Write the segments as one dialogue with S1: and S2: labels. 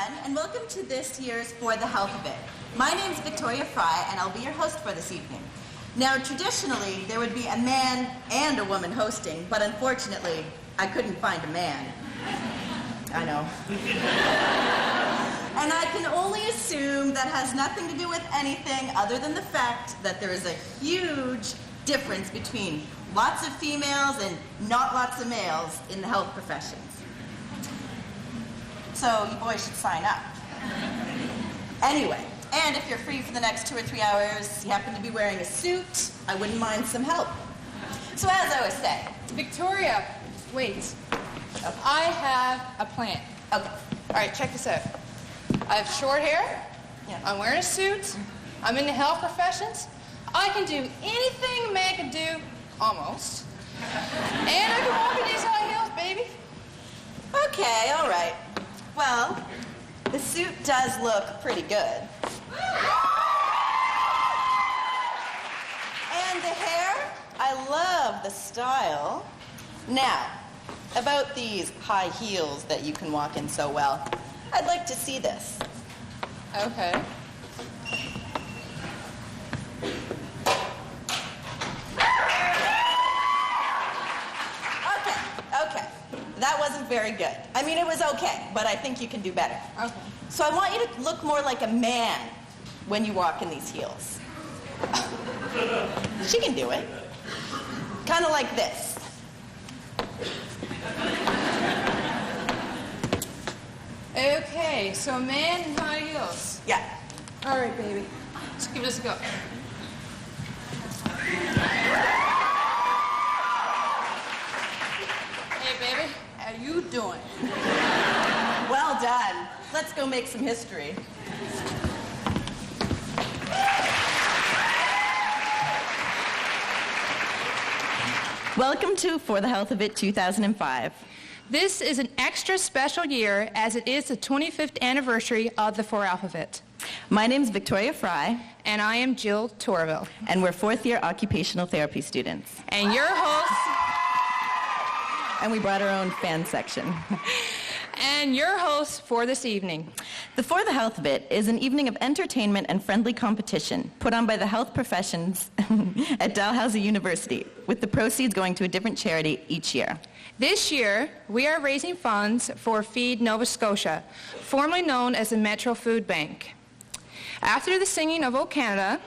S1: everyone, and welcome to this year's For the Health of It. My name is Victoria Fry, and I'll be your host for this evening. Now, traditionally, there would be a man and a woman hosting, but unfortunately, I couldn't find a man. I know. And I can only assume that has nothing to do with anything other than the fact that there is a huge difference between lots of females and not lots of males in the health professions. So you boys should sign up. Anyway, and if you're free for the next 2 or 3 hours, you happen to be wearing a suit, I wouldn't mind some help. So as I was saying...
S2: Victoria, wait. Okay. I have a plan.
S1: Okay.
S2: All right, check this out. I have short hair.
S1: Yeah.
S2: I'm wearing a suit. I'm in the health professions. I can do anything a man can do, almost. And I can walk in these high heels, baby.
S1: Okay, all right. Well, the suit does look pretty good. And the hair, I love the style. Now, about these high heels that you can walk in so well, I'd like to see this.
S2: Okay.
S1: Okay. That wasn't very good. I mean, it was okay, but I think you can do better.
S2: Okay.
S1: So I want you to look more like a man when you walk in these heels. She can do it. Kind of like this.
S2: Okay, so a man in high heels.
S1: Yeah.
S2: All right, baby. Let's give this a go. Hey, baby, how you doing?
S1: Well done. Let's go make some history. Welcome to For the Health of It 2005.
S2: This is an extra special year as it is the 25th anniversary of the For Alphabet.
S1: My name's Victoria Fry.
S2: And I am Jill Torville.
S1: And we're fourth-year occupational therapy students.
S2: And your hosts...
S1: And we brought our own fan section.
S2: And your hosts for this evening.
S1: The For the Health of It is an evening of entertainment and friendly competition put on by the health professions at Dalhousie University, with the proceeds going to a different charity each year.
S2: This year, we are raising funds for Feed Nova Scotia, formerly known as the Metro Food Bank. After the singing of O Canada,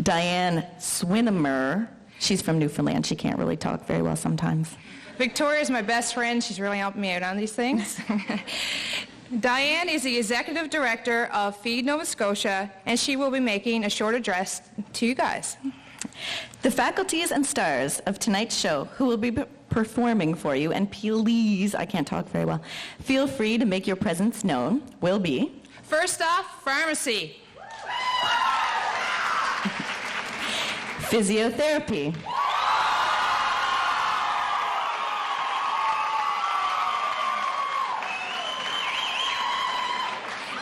S1: Diane Swinimer, she's from Newfoundland. She can't really talk very well sometimes.
S2: Victoria is my best friend. She's really helping me out on these things. Diane is the executive director of Feed Nova Scotia, and she will be making a short address to you guys.
S1: The faculties and stars of tonight's show who will be performing for you, and please, I can't talk very well, feel free to make your presence known, will be...
S2: First off, pharmacy.
S1: Physiotherapy.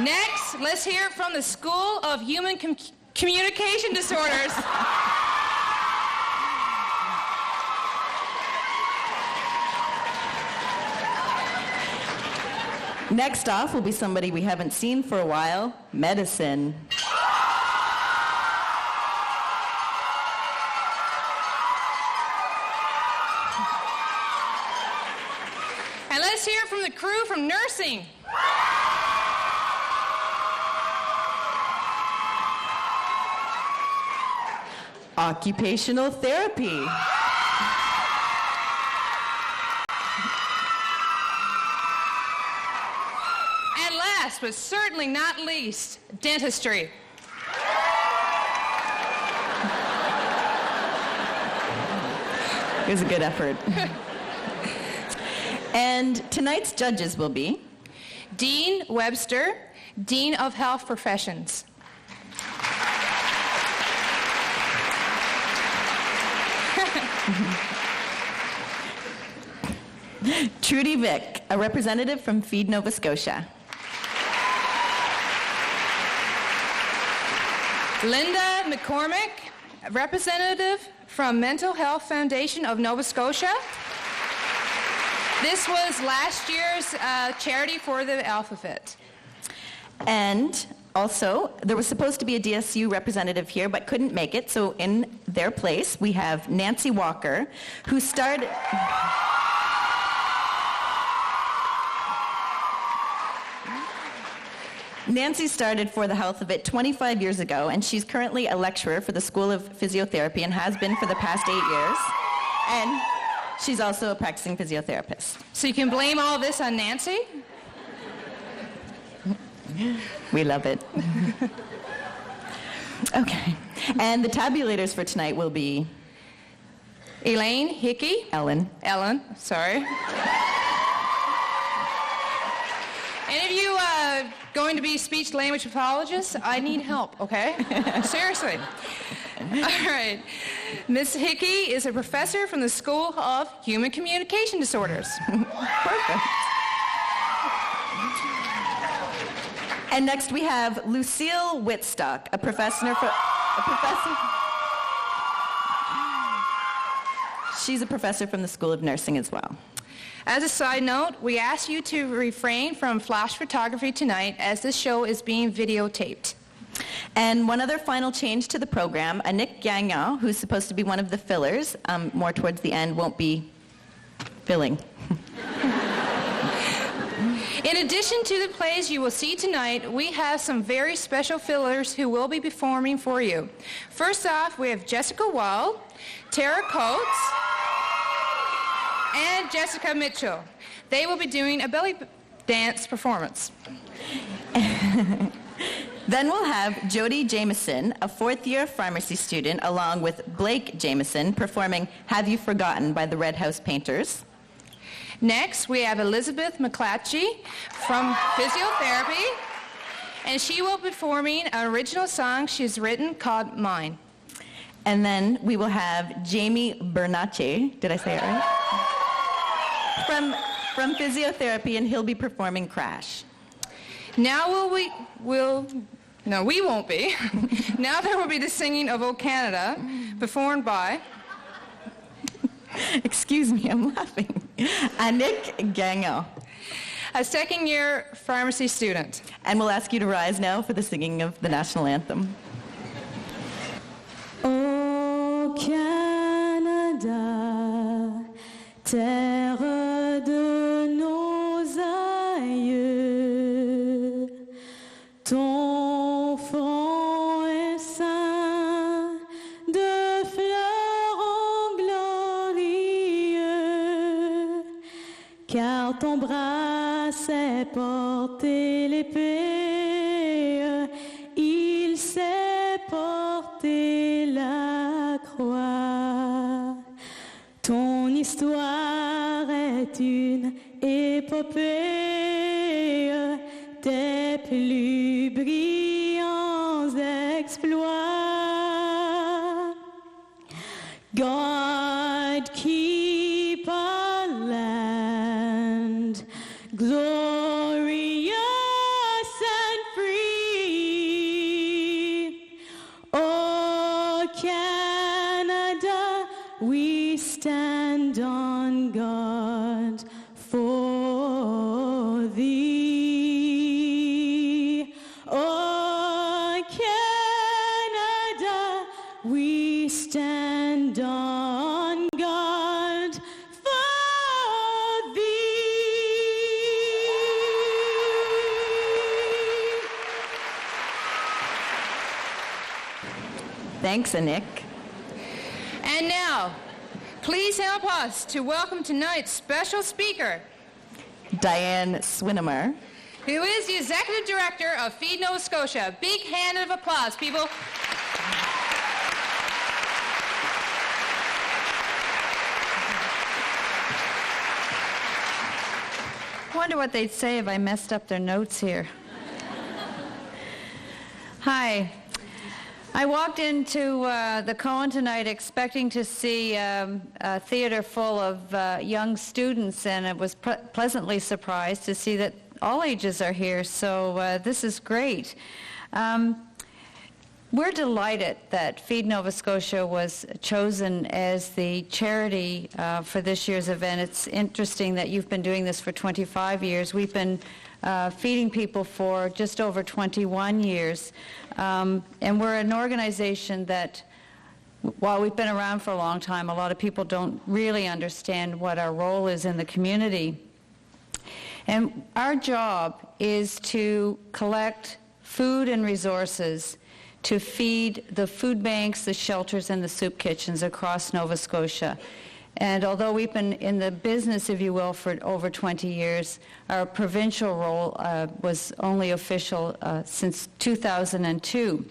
S2: Next, let's hear it from the School of Human Communication Disorders.
S1: Next off will be somebody we haven't seen for a while, medicine.
S2: And let's hear it from the crew from nursing.
S1: Occupational therapy.
S2: And last but certainly not least, dentistry.
S1: It was a good effort. And tonight's judges will be...
S2: Dean Webster, Dean of Health Professions.
S1: Trudy Vick, a representative from Feed Nova Scotia.
S2: Linda McCormick, a representative from Mental Health Foundation of Nova Scotia. This was last year's charity for the alphabet.
S1: And also, there was supposed to be a DSU representative here, but couldn't make it, so in their place, we have Nancy Walker, who started... Nancy started For the Health of It 25 years ago, and she's currently a lecturer for the School of Physiotherapy and has been for the past 8 years. And she's also a practicing physiotherapist.
S2: So you can blame all this on Nancy?
S1: We love it. Okay. And the tabulators for tonight will be...
S2: Elaine, Hickey.
S1: Ellen,
S2: sorry. Any of you going to be speech-language pathologists? I need help, okay? Seriously. All right. Ms. Hickey is a professor from the School of Human Communication Disorders.
S1: Perfect. And next we have Lucille Whitstock, a professor. She's a professor from the School of Nursing as well.
S2: As a side note, we ask you to refrain from flash photography tonight as this show is being videotaped.
S1: And one other final change to the program, Annick Gagnon, who's supposed to be one of the fillers, more towards the end, won't be filling.
S2: In addition to the plays you will see tonight, we have some very special fillers who will be performing for you. First off, we have Jessica Wall, Tara Coates, and Jessica Mitchell. They will be doing a belly dance performance.
S1: Then we'll have Jody Jameson, a fourth-year pharmacy student, along with Blake Jameson, performing Have You Forgotten by the Red House Painters.
S2: Next, we have Elizabeth McClatchy from Physiotherapy, and she will be performing an original song she's written called Mine.
S1: And then we will have Jamie Bernacci, did I say it right? From Physiotherapy, and he'll be performing Crash.
S2: Now we won't be. Now there will be the singing of O Canada, performed by...
S1: Excuse me, I'm laughing. Annick Gagnon.
S2: A second-year pharmacy student.
S1: And we'll ask you to rise now for the singing of the national anthem.
S3: Ô Canada, terre de nos aïeux, ton front est ceint de fleurs en glorieux, car ton bras sait porter l'épée, il sait porter la croix. Ton histoire est une épopée des plus brillants exploits. God keep our land glorious and free. Oh Canada, we stand on guard for thee. Oh Canada, we stand on guard for thee.
S1: Thanks, Annick.
S2: And now, please help us to welcome tonight's special speaker,
S1: Diane Swinimer.
S2: who is the Executive Director of Feed Nova Scotia. Big hand of applause, people.
S4: I wonder what they'd say if I messed up their notes here. Hi. I walked into the Cohen tonight expecting to see a theater full of young students, and I was pleasantly surprised to see that all ages are here, so this is great. We're delighted that Feed Nova Scotia was chosen as the charity for this year's event. It's interesting that you've been doing this for 25 years. We've been feeding people for just over 21 years. And we're an organization that, while we've been around for a long time, a lot of people don't really understand what our role is in the community. And our job is to collect food and resources to feed the food banks, the shelters, and the soup kitchens across Nova Scotia. And although we've been in the business, if you will, for over 20 years, our provincial role was only official since 2002.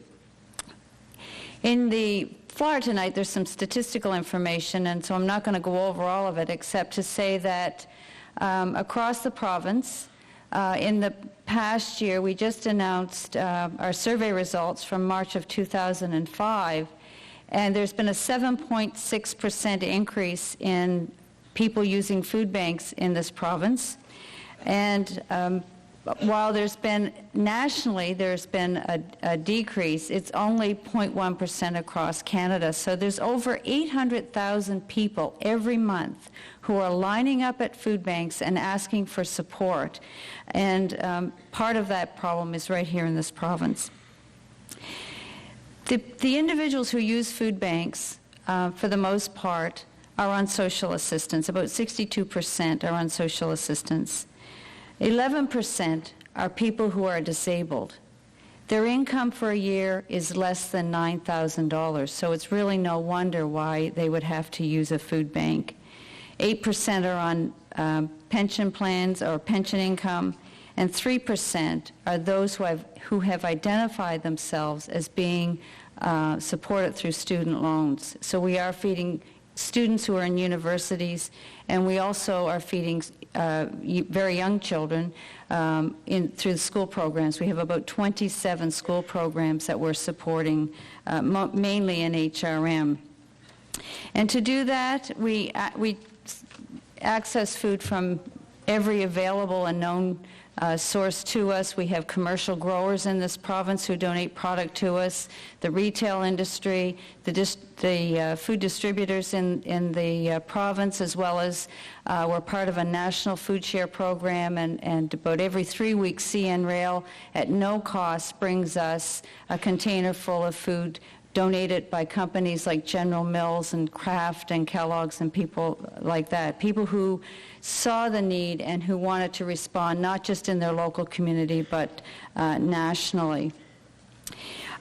S4: In the flyer tonight, there's some statistical information, and so I'm not going to go over all of it, except to say that across the province, in the past year, we just announced our survey results from March of 2005, and there's been a 7.6% increase in people using food banks in this province. And while nationally there's been a decrease, it's only 0.1% across Canada. So there's over 800,000 people every month who are lining up at food banks and asking for support. And part of that problem is right here in this province. The individuals who use food banks, for the most part, are on social assistance. About 62% are on social assistance. 11% are people who are disabled. Their income for a year is less than $9,000, so it's really no wonder why they would have to use a food bank. 8% are on pension plans or pension income, and 3% are those who have identified themselves as being supported through student loans. So we are feeding students who are in universities, and we also are feeding very young children through the school programs. We have about 27 school programs that we're supporting, mainly in HRM. And to do that, we access food from every available and known source to us. We have commercial growers in this province who donate product to us, the retail industry, the food distributors in the province, as well as we're part of a national food share program, and about every 3 weeks CN Rail at no cost brings us a container full of food donated by companies like General Mills and Kraft and Kellogg's and people like that, people who saw the need and who wanted to respond not just in their local community but nationally.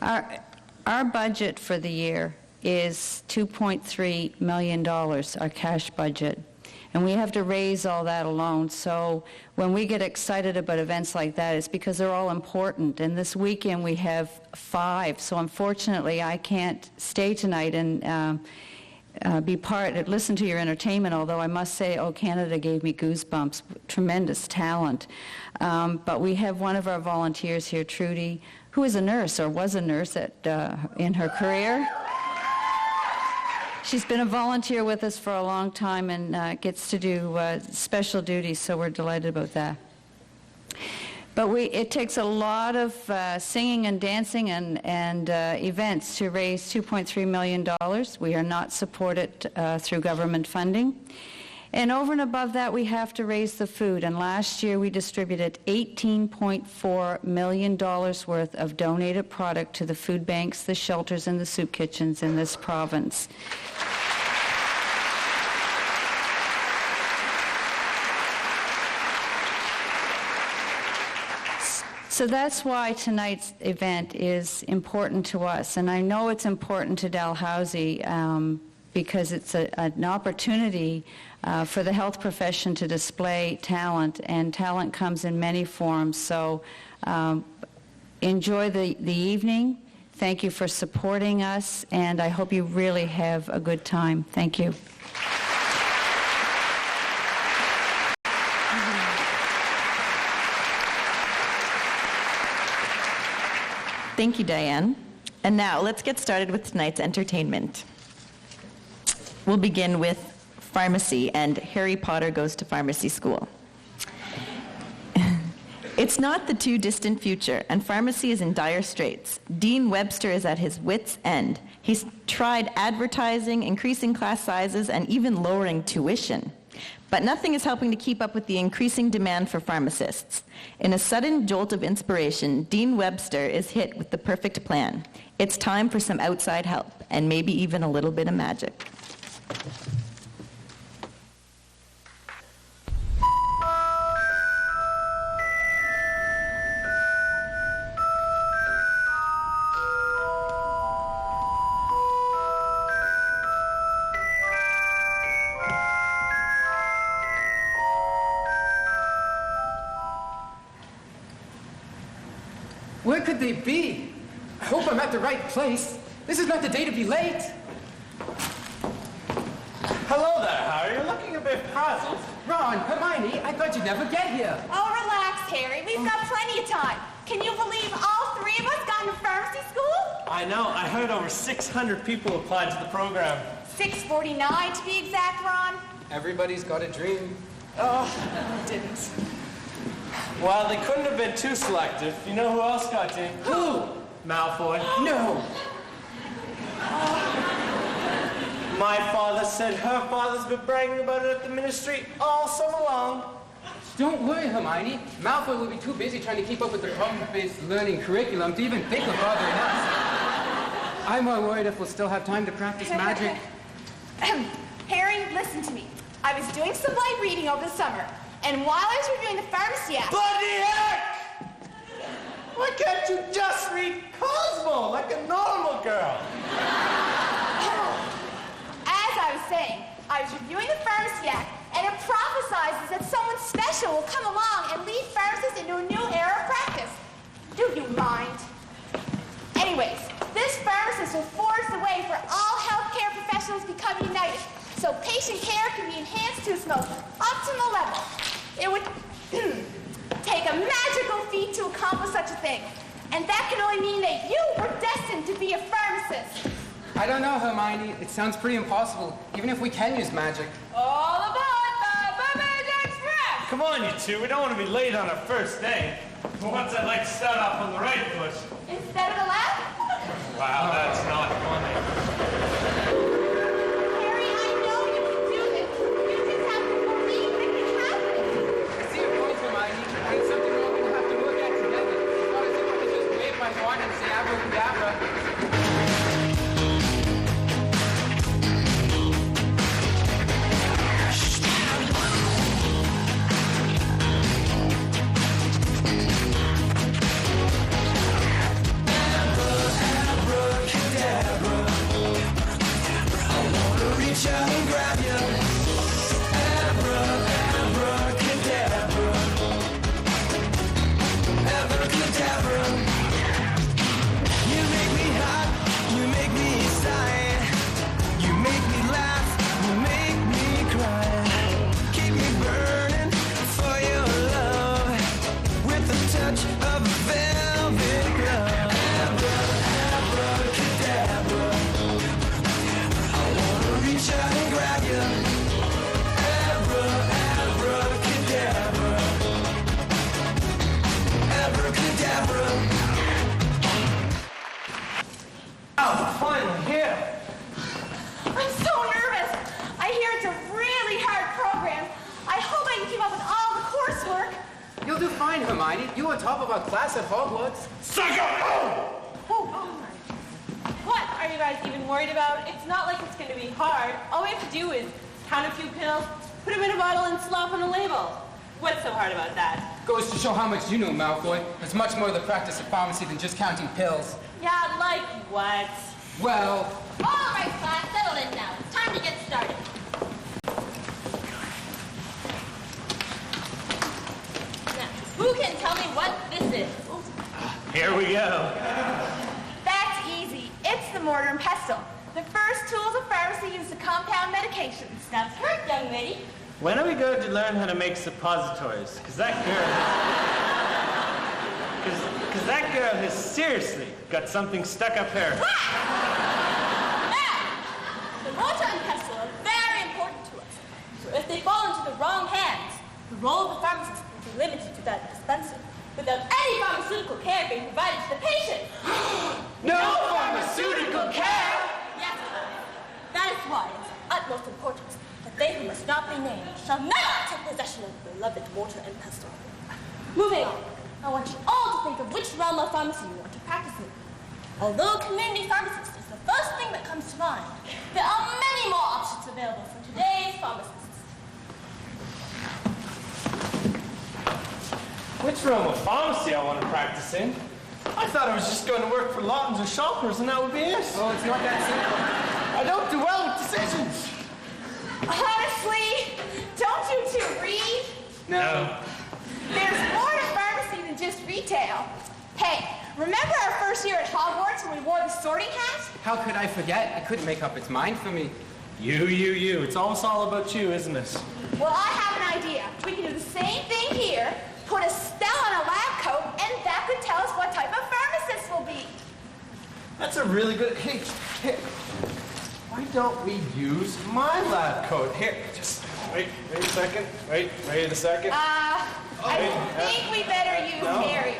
S4: Our budget for the year is $2.3 million, our cash budget. And we have to raise all that alone. So when we get excited about events like that, it's because they're all important. And this weekend we have 5. So unfortunately, I can't stay tonight and listen to your entertainment, although I must say, Oh Canada gave me goosebumps, tremendous talent. But we have one of our volunteers here, Trudy, who is a nurse, or was a nurse in her career. She's been a volunteer with us for a long time and gets to do special duties, so we're delighted about that. But it takes a lot of singing and dancing and events to raise $2.3 million. We are not supported through government funding. And over and above that, we have to raise the food. And last year, we distributed $18.4 million worth of donated product to the food banks, the shelters, and the soup kitchens in this province. So that's why tonight's event is important to us. And I know it's important to Dalhousie because it's an opportunity for the health profession to display talent, and talent comes in many forms. So enjoy the evening. Thank you for supporting us, and I hope you really have a good time. Thank you.
S5: Thank you, Diane. And now let's get started with tonight's entertainment. We'll begin with pharmacy and Harry Potter Goes to Pharmacy School. It's not the too distant future, and pharmacy is in dire straits. Dean Webster is at his wits' end. He's tried advertising, increasing class sizes, and even lowering tuition. But nothing is helping to keep up with the increasing demand for pharmacists. In a sudden jolt of inspiration, Dean Webster is hit with the perfect plan. It's time for some outside help, and maybe even a little bit of magic.
S6: Where could they be? I hope I'm at the right place. This is not the day to be late.
S7: Hello there, Harry. You're looking a bit frazzled.
S6: Ron, Hermione, I thought you'd never get here.
S8: Oh, relax, Harry. We've got plenty of time. Can you believe all three of us got into pharmacy school?
S7: I know. I heard over 600 people applied to the program.
S8: 649 to be exact, Ron.
S6: Everybody's got a dream.
S8: Oh, didn't.
S7: Well, they couldn't have been too selective. You know who else got in?
S6: Who?
S7: Malfoy.
S6: No.
S7: My father said her father's been bragging about it at the ministry all summer long.
S6: Don't worry, Hermione. Malfoy will be too busy trying to keep up with the problem-based learning curriculum to even think of bothering us. I'm more worried if we'll still have time to practice magic.
S8: Harry, listen to me. I was doing some light reading over the summer, and while I was reviewing the pharmacy act...
S7: Bloody heck! Why can't you just read Cosmo like a normal girl?
S8: As I was saying, I was reviewing the pharmacy act, and it prophesizes that someone special will come along and lead pharmacists into a new era of practice. Do you mind? Anyways, this pharmacist will forge the way for all healthcare professionals to become united, so patient care can be enhanced to its most optimal level. It would take a magical feat to accomplish such a thing, and that can only mean that you were destined to be a pharmacist.
S6: I don't know, Hermione. It sounds pretty impossible, even if we can use magic.
S8: All aboard the Burbage Express!
S7: Come on, you two. We don't want to be late on our first day. For once, I'd like to start off on the right foot.
S8: Instead of the left?
S7: Wow, that's not funny.
S8: Harry, I know you can do this. You just have to believe it can happen.
S6: I see your point, Hermione. And it's something we're all going to have to look at together. Not as if I could just wave my wand and say abracadabra.
S9: Reach out and grab you. Abracadabra. Abracadabra. You make me hot, you make me sigh. You make me laugh, you make me cry. Keep me burning for your love with the touch of a velvet glove. Abracadabra. Reach out and grab you. Abracadabra. Abracadabra.
S7: Oh, finally here.
S8: I'm so nervous. I hear it's a really hard program. I hope I can keep up with all the coursework.
S6: You'll do fine, Hermione. You on top of our class at Hogwarts.
S7: Suck up!
S10: What are you guys even worried about? It's not like it's going to be hard. All we have to do is count a few pills, put them in a bottle, and slap on a label. What's so hard about that?
S6: Goes to show how much you know, Malfoy. There's much more to the practice of pharmacy than just counting pills.
S10: Yeah, like what?
S6: Well,
S8: All right, class, settle in now. It's time to get started.
S10: Now, who can tell me what this is?
S7: Here we go.
S8: That's easy. It's the mortar and pestle. The first tools of pharmacy used to compound medications.
S10: That's correct, young lady.
S7: When are we going to learn how to make suppositories? Because that girl has seriously got something stuck up her.
S10: Now, the mortar and pestle are very important to us. So if they fall into the wrong hands, the role of the pharmacist will be limited to that dispenser. pharmaceutical care being provided to the patient.
S7: No pharmaceutical care!
S10: Yes, that is why it is of utmost importance that they who must not be named shall never take possession of the beloved mortar and pestle. Moving on, I want you all to think of which realm of pharmacy you want to practice in. Although community pharmacist is the first thing that comes to mind, there are many more options available for today's pharmacists.
S7: Which realm of pharmacy I want to practice in? I thought I was just going to work for Lawtons or Shoppers and that would be it.
S6: Oh, it's not that simple.
S7: I don't do well with decisions.
S8: Honestly, don't you two read?
S7: No.
S8: There's more to pharmacy than just retail. Hey, remember our first year at Hogwarts when we wore the sorting hat?
S6: How could I forget? It couldn't make up its mind for me.
S7: You. It's almost all about you, isn't it?
S8: Well, I have an idea. We can do the same thing here, put a spell on a lab coat, and that could tell us what type of pharmacist we'll be.
S7: That's a really good... Hey, why don't we use my lab coat? Here, just wait a second. Wait a second.
S8: I think we better use Harry's.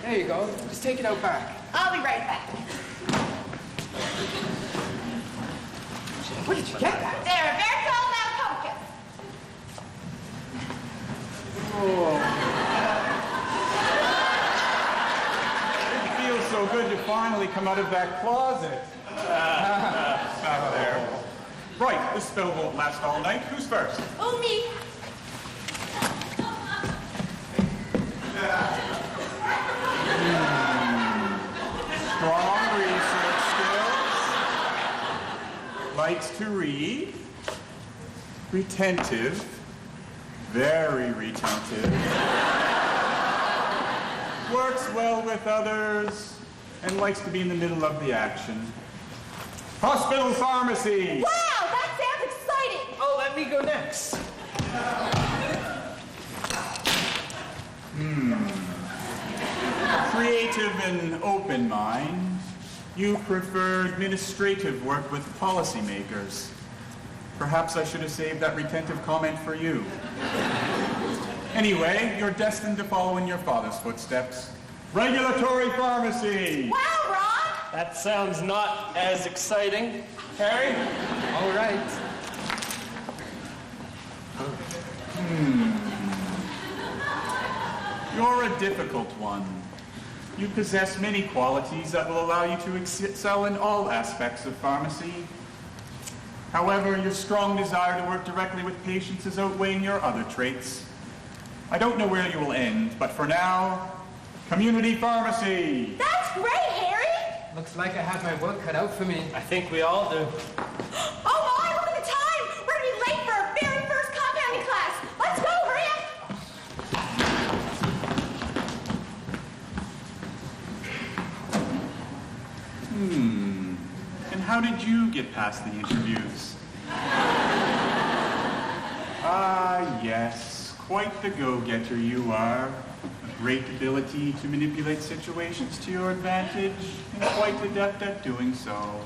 S6: There you go. Just take it out back.
S8: I'll be right back.
S6: Where did you get that?
S8: There, they're called now pumpkins.
S11: It feels so good to finally come out of that closet. There. Right, this spell won't last all night. Who's first?
S8: Oh, me.
S11: Strong research skills. Likes to read. Retentive. Very retentive. Works well with others and likes to be in the middle of the action. Hospital pharmacy.
S8: Wow, that sounds exciting.
S7: Oh, let me go next.
S11: Creative and open mind. You prefer administrative work with policymakers. Perhaps I should have saved that retentive comment for you. Anyway, you're destined to follow in your father's footsteps. Regulatory pharmacy.
S8: Wow, Ron.
S7: That sounds not as exciting. Harry?
S6: All right.
S11: You're a difficult one. You possess many qualities that will allow you to excel in all aspects of pharmacy. However, your strong desire to work directly with patients is outweighing your other traits. I don't know where you will end, but for now, community pharmacy.
S8: That's great, Harry.
S6: Looks like I have my work cut out for me.
S7: I think we all do.
S8: Oh my, look at the time. We're going to be late for our very first compounding class. Let's go, hurry up.
S11: And how did you get past the interviews? Ah, yes. Quite the go-getter you are. A great ability to manipulate situations to your advantage, and quite adept at doing so.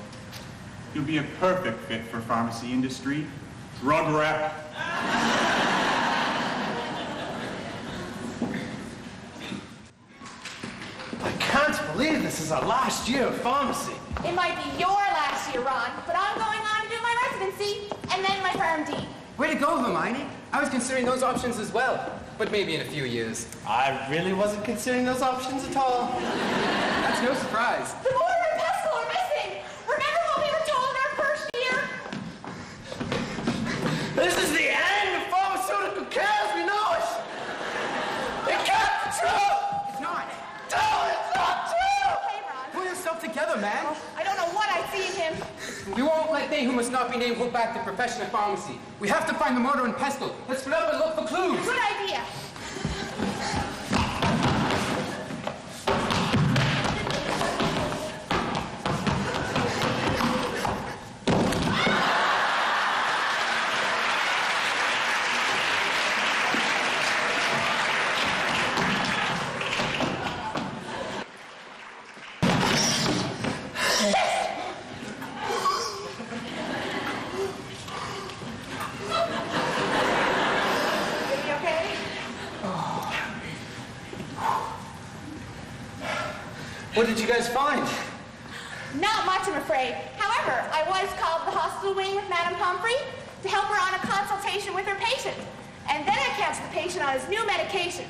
S11: You'll be a perfect fit for pharmacy industry. Drug rep.
S7: I can't believe this is our last year of pharmacy.
S8: It might be your last year, Ron, but I'm going on to do my residency and then my PharmD.
S6: Way to go, Hermione. I was considering those options as well, but maybe in a few years.
S7: I really wasn't considering those options at all.
S6: That's no surprise.
S8: The mortar and pestle are missing. Remember what we were told in our first year?
S7: This is the end of pharmaceutical care as we know it. It can't be true.
S6: It's not.
S7: No, it's not true.
S8: Hey, Ron.
S6: Pull yourself together, man.
S8: I don't know what I see in him.
S6: We won't let they who must not be named hold back the profession of pharmacy. We have to find the mortar and pestle. Let's split up and look for clues.
S8: Good idea.
S7: What did you guys find?
S8: Not much, I'm afraid. However, I was called to the hospital wing with Madame Humphrey to help her on a consultation with her patient. And then I counseled the patient on his new medication.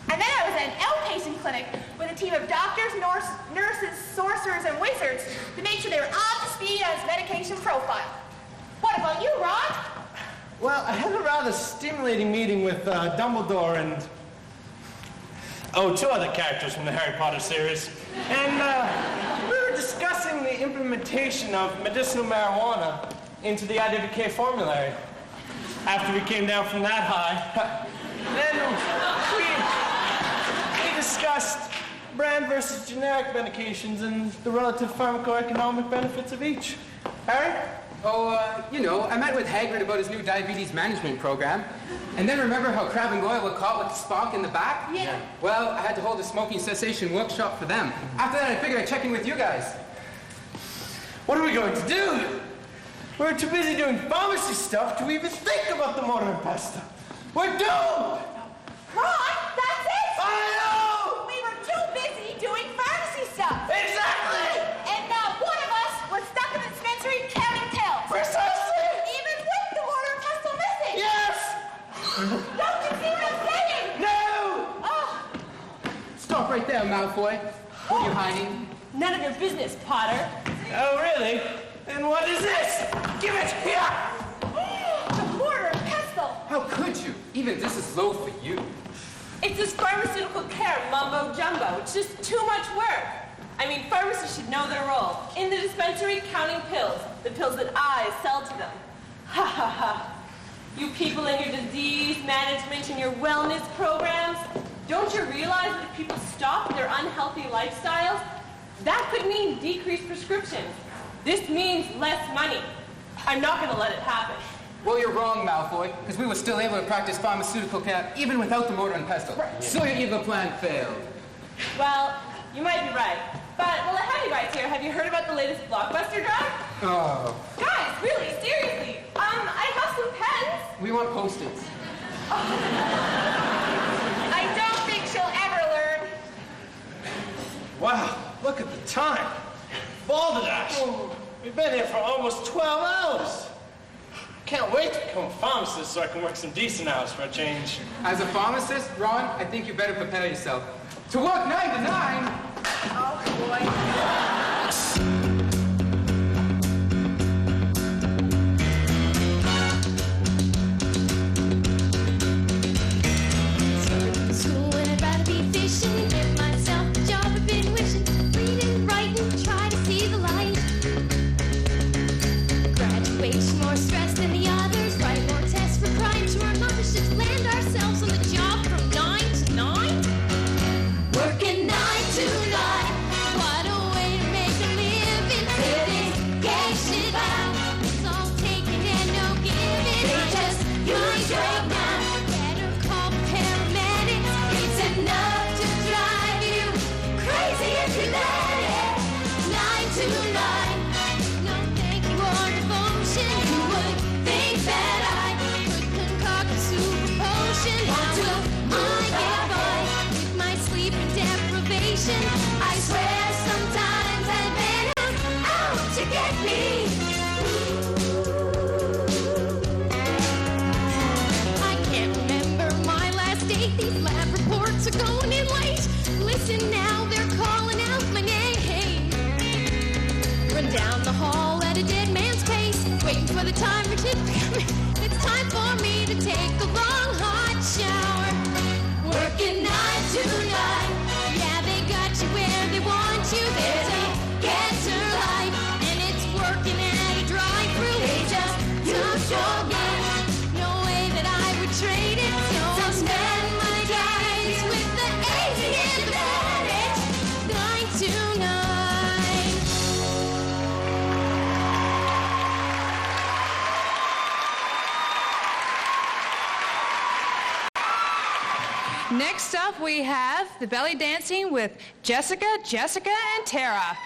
S8: And then I was at an outpatient clinic with a team of doctors, nurses, sorcerers, and wizards to make sure they were up to speed on his medication profile. What about you, Ron?
S7: Well, I had a rather stimulating meeting with Dumbledore and... two other characters from the Harry Potter series. And we were discussing the implementation of medicinal marijuana into the IWK formulary. After we came down from that high, then we discussed brand versus generic medications and the relative pharmacoeconomic benefits of each. Harry?
S6: I met with Hagrid about his new diabetes management program. And then remember how Crabbe and Goyle were caught with Spock in the back?
S8: Yeah.
S6: Well, I had to hold a smoking cessation workshop for them. After that, I figured I'd check in with you guys.
S7: What are we going to do? We're too busy doing pharmacy stuff to even think about the mortar and pestle. We're doomed!
S8: Ron, that's it!
S7: I know!
S8: We were too busy doing pharmacy stuff.
S7: Exactly!
S8: And one of us was stuck in the dispensary counting pills.
S7: Precisely!
S8: Even with the mortar and pestle missing.
S7: Yes!
S8: Don't you see what I'm saying?
S7: No!
S8: Oh,
S6: Stop right there, Malfoy. What are you hiding?
S10: None of your business, Potter.
S7: Oh, really? And what is this? Give it here!
S8: the mortar and pestle.
S6: How could you? Even this is low for you.
S10: It's this pharmaceutical care mumbo jumbo. It's just too much work. I mean, pharmacists should know their role. In the dispensary, counting pills. The pills that I sell to them. Ha ha ha. You people in your disease management and your wellness programs, don't you realize that if people stop their unhealthy lifestyles, that could mean decreased prescriptions? This means less money. I'm not going to let it happen.
S6: Well, you're wrong, Malfoy, because we were still able to practice pharmaceutical care even without the mortar and pestle.
S10: Right.
S6: So your evil plan failed.
S10: Well, you might be right. But while I have you guys here, have you heard about the latest blockbuster drug?
S6: Oh.
S10: Guys, really, seriously. I have some pens.
S6: We want Post-its.
S8: I don't think she'll ever learn.
S7: Wow, look at the time. Balderdash. We've been here for almost 12 hours. Can't wait to become a pharmacist so I can work some decent hours for a change.
S6: As a pharmacist, Ron, I think you better prepare yourself. To work 9 to 9!
S8: Oh, boy.
S12: School and I'd rather be fishing. Give myself the job I've been wishing. Reading, writing, try to see the light. Graduation more stress than the others. Write more tests for crimes who are mothers. Just land ourselves on the job from 9 to 9. Working 9 to 9. What a way to make a living. Dedication out. It's all taken and no giving. They just use right now. Better call paramedics. It's enough to drive you crazy if you let it. 9 to 9. No thank you or devotion. You would think that I could concoct a super potion. How will I get by with my sleep and deprivation? I swear sometimes I've been out to get me. I can't remember my last date. These lab reports are going in late. Listen now, they're calling out my name. Run down the hall at a dead man's pace, waiting for the timer to come. It's time for me to take a long hot shower. Working 9 to 9. Yeah, they got you where they want you. There's a cancer light, and it's working at a drive-thru. They just took your gun. No way that I would trade it. So I'll spend my days with the easy and the medics. 9 to 9.
S2: Next up, we have the belly dancing with Jessica, and Tara.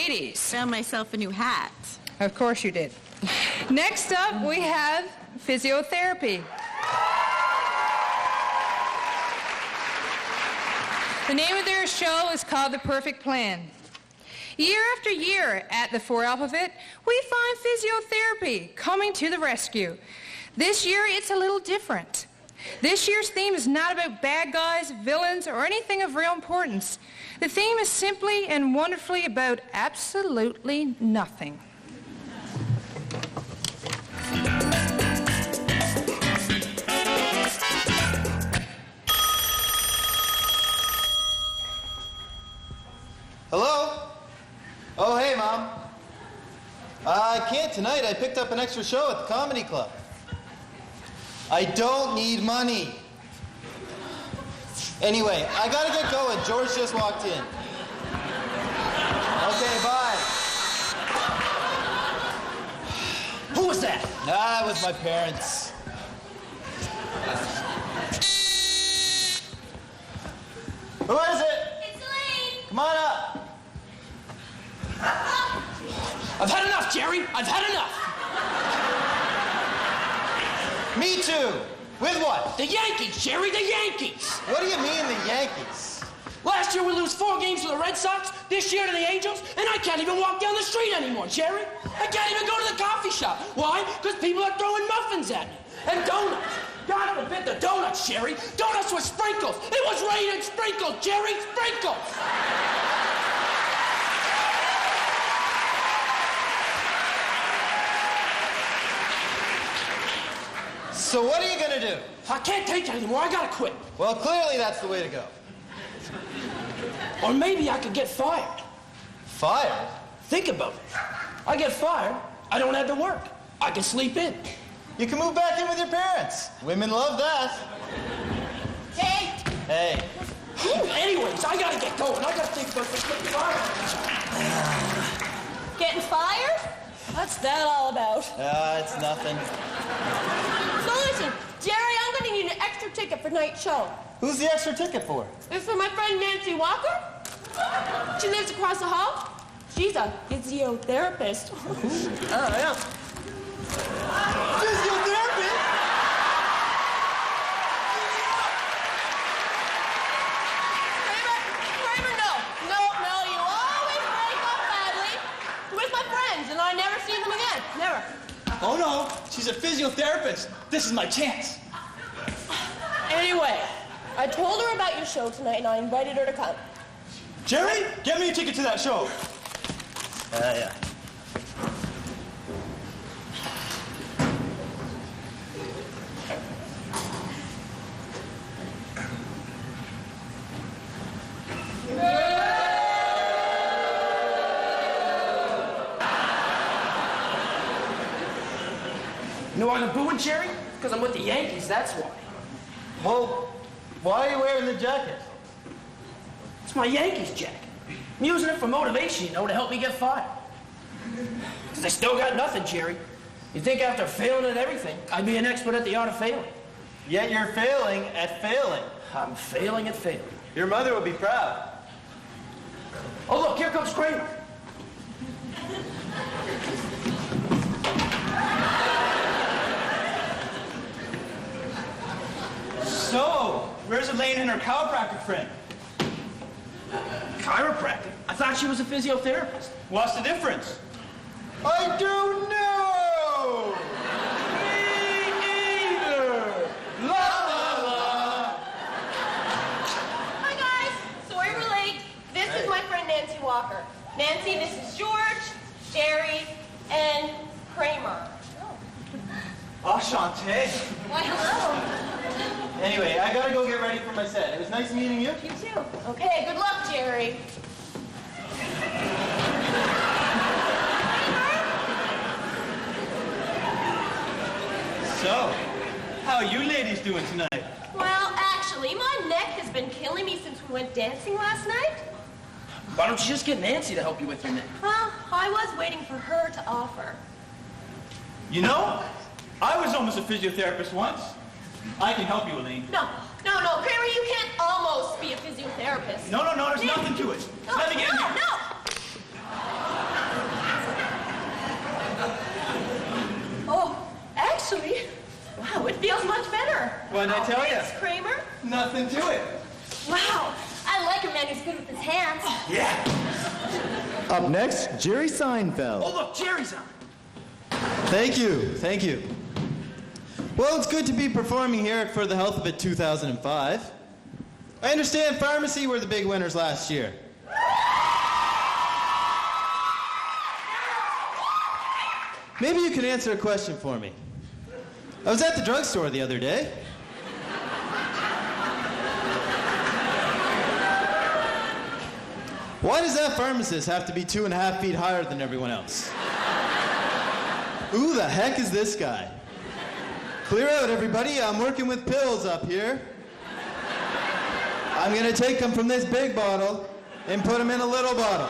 S2: ladies.
S1: Found myself a new hat.
S2: Of course you did. Next up, we have physiotherapy. The name of their show is called The Perfect Plan. Year after year at the 4 Alphabet, we find physiotherapy coming to the rescue. This year, it's a little different. This year's theme is not about bad guys, villains, or anything of real importance. The theme is simply and wonderfully about absolutely nothing.
S13: Hello? Oh, hey, Mom. I can't tonight. I picked up an extra show at the comedy club. I don't need money. Anyway, I gotta get going. George just walked in. Okay, bye.
S14: Who was that?
S13: Ah, it was my parents. Who is it?
S10: It's Elaine.
S13: Come on up.
S14: I've had enough, Jerry. I've had enough.
S13: Me too. With what?
S14: The Yankees, Jerry, the Yankees.
S13: What do you mean, the Yankees?
S14: Last year we lose 4 games to the Red Sox, this year to the Angels, and I can't even walk down the street anymore, Jerry. I can't even go to the coffee shop. Why? Because people are throwing muffins at me. And donuts. God forbid the donuts, Jerry. Donuts with sprinkles. It was raining sprinkles, Jerry, sprinkles.
S13: So what are you gonna do?
S14: I can't take it anymore. I gotta quit.
S13: Well, clearly that's the way to go.
S14: Or maybe I could get fired.
S13: Fired?
S14: Think about it. I get fired, I don't have to work. I can sleep in.
S13: You can move back in with your parents. Women love that.
S10: Hey,
S13: Hey.
S14: Anyways, I gotta get going. I gotta think about this getting fired.
S10: getting fired? What's that all about?
S13: It's nothing.
S10: So listen, Jerry, I'm gonna need an extra ticket for tonight's show.
S13: Who's the extra ticket for?
S10: It's for my friend Nancy Walker. She lives across the hall. She's a physiotherapist.
S13: Oh, yeah. Physiotherapist?
S10: Kramer, no, you always break up badly with my friends, and I never see them again. Never.
S15: Oh, no. She's a physiotherapist. This is my chance.
S10: Anyway, I told her about your show tonight, and I invited her to come.
S15: Jerry, get me a ticket to that show.
S13: Yeah.
S14: You know why I'm booing, Jerry? Because I'm with the Yankees, that's why.
S13: Well, why are you wearing the jacket?
S14: It's my Yankees jacket. I'm using it for motivation, you know, to help me get fired. Because I still got nothing, Jerry. You think after failing at everything, I'd be an expert at the art of failing?
S13: Yet you're failing at failing.
S14: I'm failing at failing.
S13: Your mother will be proud.
S14: Oh, look, here comes Kramer.
S15: So, where's Elaine and her chiropractic friend?
S14: Chiropractic? I thought she was a physiotherapist.
S15: What's the difference?
S13: I don't know!
S15: Me either.
S13: La la la!
S10: Hi, guys. Sorry we're late. This is my friend Nancy Walker. Nancy, this is George, Jerry, and Kramer.
S15: Enchanté.
S10: Why, hello.
S13: Anyway, I gotta go get ready for my set. It was nice meeting you.
S10: You too. Okay, good luck, Jerry.
S15: So, how are you ladies doing tonight?
S10: Well, actually, my neck has been killing me since we went dancing last night.
S14: Why don't you just get Nancy to help you with your neck?
S10: Well, I was waiting for her to offer.
S15: You know, I was almost a physiotherapist once. I can help you, Elaine.
S10: No, Kramer, you can't almost be a physiotherapist.
S15: No, there's nothing to it.
S10: No,
S15: Let me get in here.
S10: no. Actually, wow, it feels much better.
S13: What'd I tell ya?
S10: Thanks, Kramer.
S13: Nothing to it.
S10: Wow, I like a man who's good with his hands.
S13: Yeah.
S16: Up next, Jerry Seinfeld.
S14: Oh, look, Jerry's on.
S13: Thank you. Thank you. Well, it's good to be performing here at For the Health of It 2005. I understand pharmacy were the big winners last year. Maybe you can answer a question for me. I was at the drugstore the other day. Why does that pharmacist have to be 2.5 feet higher than everyone else? Who the heck is this guy? Clear out, everybody. I'm working with pills up here. I'm gonna take them from this big bottle and put them in a little bottle.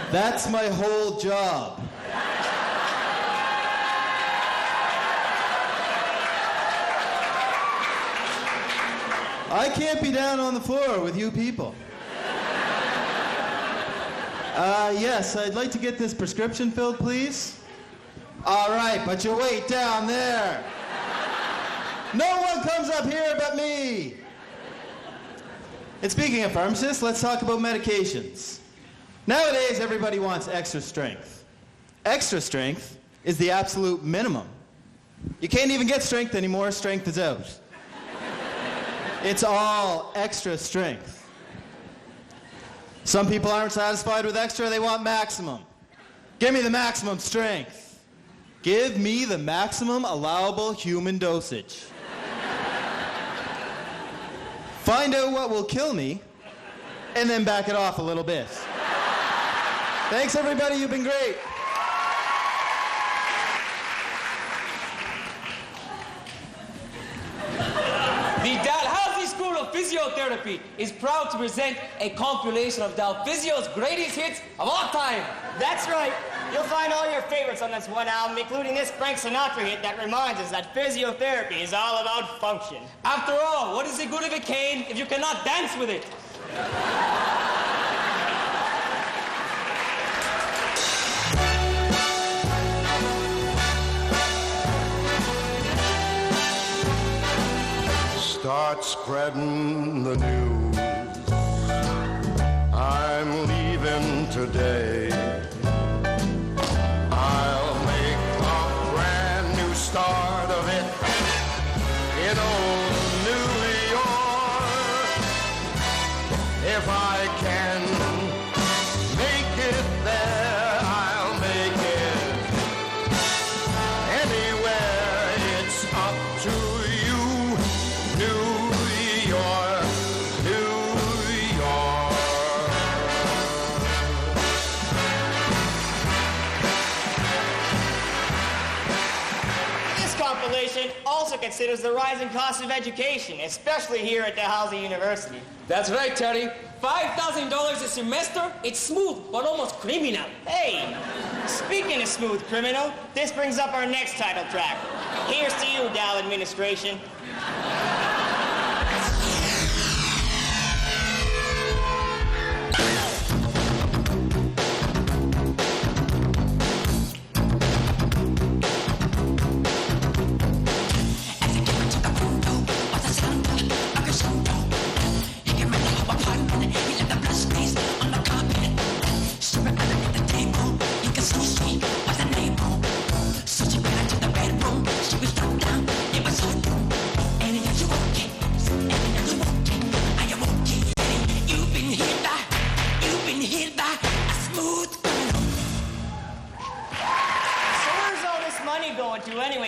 S13: That's my whole job. I can't be down on the floor with you people. Yes, I'd like to get this prescription filled, please. All right, but you wait down there. No one comes up here but me. And speaking of pharmacists, let's talk about medications. Nowadays, everybody wants extra strength. Extra strength is the absolute minimum. You can't even get strength anymore, strength is out. It's all extra strength. Some people aren't satisfied with extra, they want maximum. Give me the maximum strength. Give me the maximum allowable human dosage. Find out what will kill me, and then back it off a little bit. Thanks, everybody. You've been great.
S17: The Dalhousie School of Physiotherapy is proud to present a compilation of Dalphysio's greatest hits of all time.
S18: That's right. You'll find all your favorites on this one album, including this Frank Sinatra hit that reminds us that physiotherapy is all about function.
S17: After all, what is the good of a cane if you cannot dance with it?
S19: Start spreading the news. I'm leaving today. I'll make a brand new start of it in old New York. If I can make it there, I'll make it anywhere. It's up to you, New York, New York.
S18: This compilation also considers the rising cost of education, especially here at Dalhousie University.
S17: That's right, Terry. $5,000 a semester, it's smooth, but almost criminal.
S18: Hey, speaking of smooth criminal, this brings up our next title track. Here's to you, Dal administration.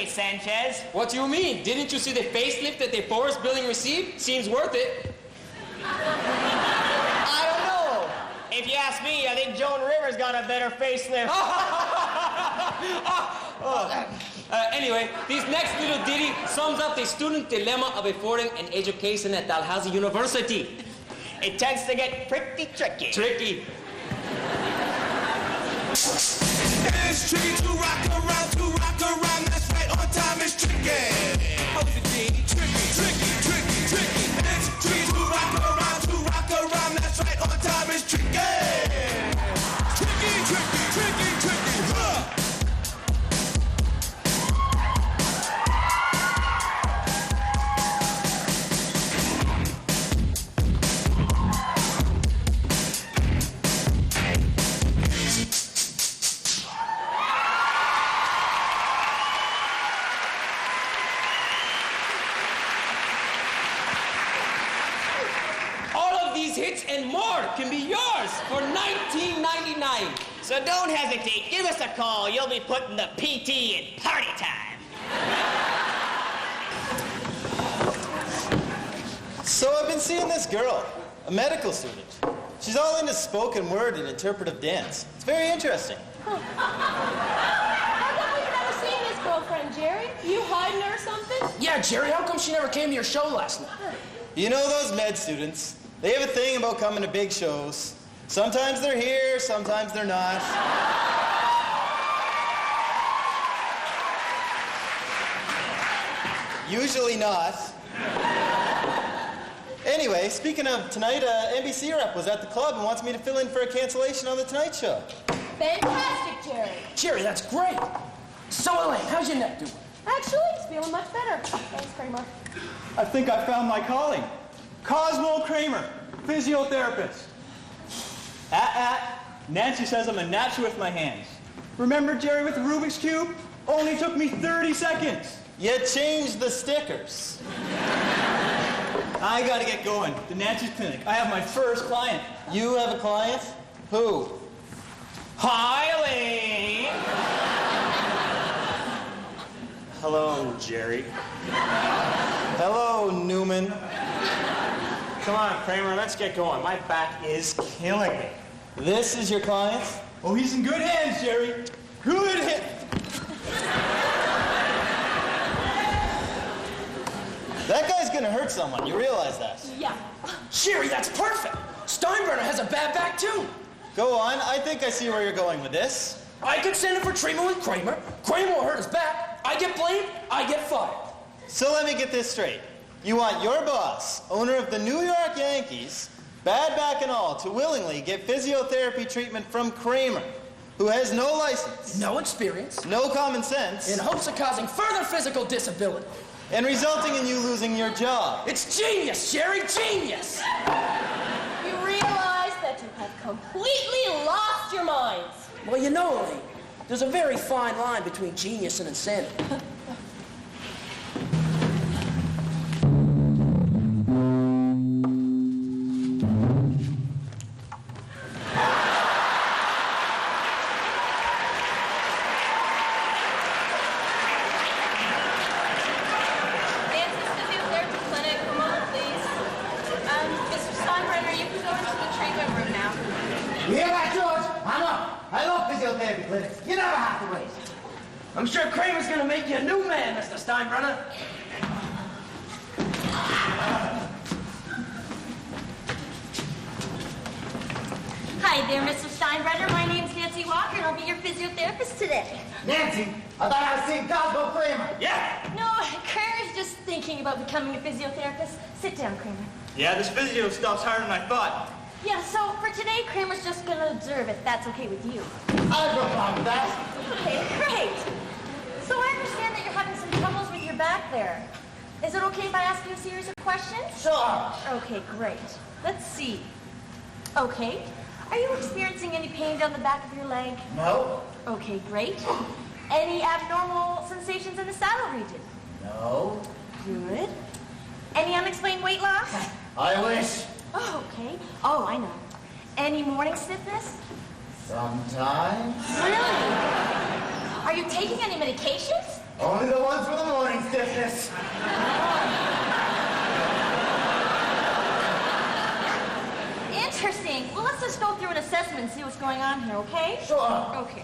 S18: Sanchez.
S17: What do you mean? Didn't you see the facelift that the forest building received? Seems worth it.
S18: I don't know. If you ask me, I think Joan Rivers got a better facelift.
S17: Anyway, this next little ditty sums up the student dilemma of affording an education at Dalhousie University.
S18: It tends to get pretty tricky.
S17: Tricky.
S9: It's tricky to rock around, that's right, on time is tricky. How's it be? Tricky. It's tricky to rock around, tricky. Tricky, tricky, tricky, tricky, huh?
S14: Hits and more can be yours for $19.99.
S18: So don't hesitate. Give us a call. You'll be putting the PT in party time.
S13: So I've been seeing this girl, a medical student. She's all into spoken word and interpretive dance. It's very interesting.
S10: How come we've never seen this girlfriend, Jerry? You hiding her or something?
S14: Yeah, Jerry, how come she never came to your show last night?
S13: You know those med students? They have a thing about coming to big shows. Sometimes they're here, sometimes they're not. Usually not. Anyway, speaking of tonight, NBC rep was at the club and wants me to fill in for a cancellation on the Tonight Show.
S10: Fantastic, Jerry.
S14: Jerry, that's great. So, Elaine, how's your neck doing?
S10: Actually, it's feeling much better. Thanks, Kramer.
S15: I think I found my calling. Cosmo Kramer, physiotherapist. Nancy says I'm a natural with my hands. Remember Jerry with the Rubik's Cube? Only took me 30 seconds.
S13: You changed the stickers.
S15: I gotta get going. The Nancy's clinic. I have my first client.
S13: You have a client? Who?
S14: Hi, Elaine.
S7: Hello, Jerry.
S13: Hello, Newman.
S7: Come on, Kramer, let's get going. My back is killing me.
S13: This is your client?
S15: Oh, he's in good hands, Jerry. Good hands.
S13: That guy's gonna hurt someone. You realize that?
S10: Yeah.
S14: Jerry, that's perfect. Steinbrenner has a bad back, too.
S13: Go on. I think I see where you're going with this.
S14: I could send him for treatment with Kramer. Kramer will hurt his back. I get blamed. I get fired.
S13: So let me get this straight. You want your boss, owner of the New York Yankees, bad back and all, to willingly get physiotherapy treatment from Kramer, who has no license,
S14: no experience,
S13: no common sense,
S14: in hopes of causing further physical disability,
S13: and resulting in you losing your job.
S14: It's genius, Jerry, genius!
S10: You realize that you have completely lost your minds.
S14: Well, you know, Elaine, there's a very fine line between genius and insanity.
S20: You never have to wait.
S14: I'm sure Kramer's gonna make you a new man, Mr. Steinbrenner.
S10: Hi there, Mr. Steinbrenner. My name's Nancy Walker, and I'll be your physiotherapist today.
S20: Nancy, I thought I was seeing Cosmo Kramer.
S14: Yeah.
S10: No, Kramer's just thinking about becoming a physiotherapist. Sit down, Kramer.
S15: Yeah, this physio stuff's harder than I thought.
S10: Yeah, so for today, Kramer's just gonna observe if that's okay with you.
S20: I have no problem with that.
S10: Okay, great. So I understand that you're having some troubles with your back there. Is it okay if I ask you a series of questions?
S20: Sure.
S10: Okay, great. Let's see. Okay. Are you experiencing any pain down the back of your leg?
S20: No.
S10: Okay, great. Any abnormal sensations in the saddle region?
S20: No.
S10: Good. Any unexplained weight loss?
S20: I wish.
S10: Oh, okay. Oh, I know. Any morning stiffness?
S20: Sometimes.
S10: Really? Are you taking any medications?
S20: Only the ones for the morning stiffness.
S10: Interesting. Well, let's just go through an assessment and see what's going on here, okay?
S20: Sure.
S10: Okay.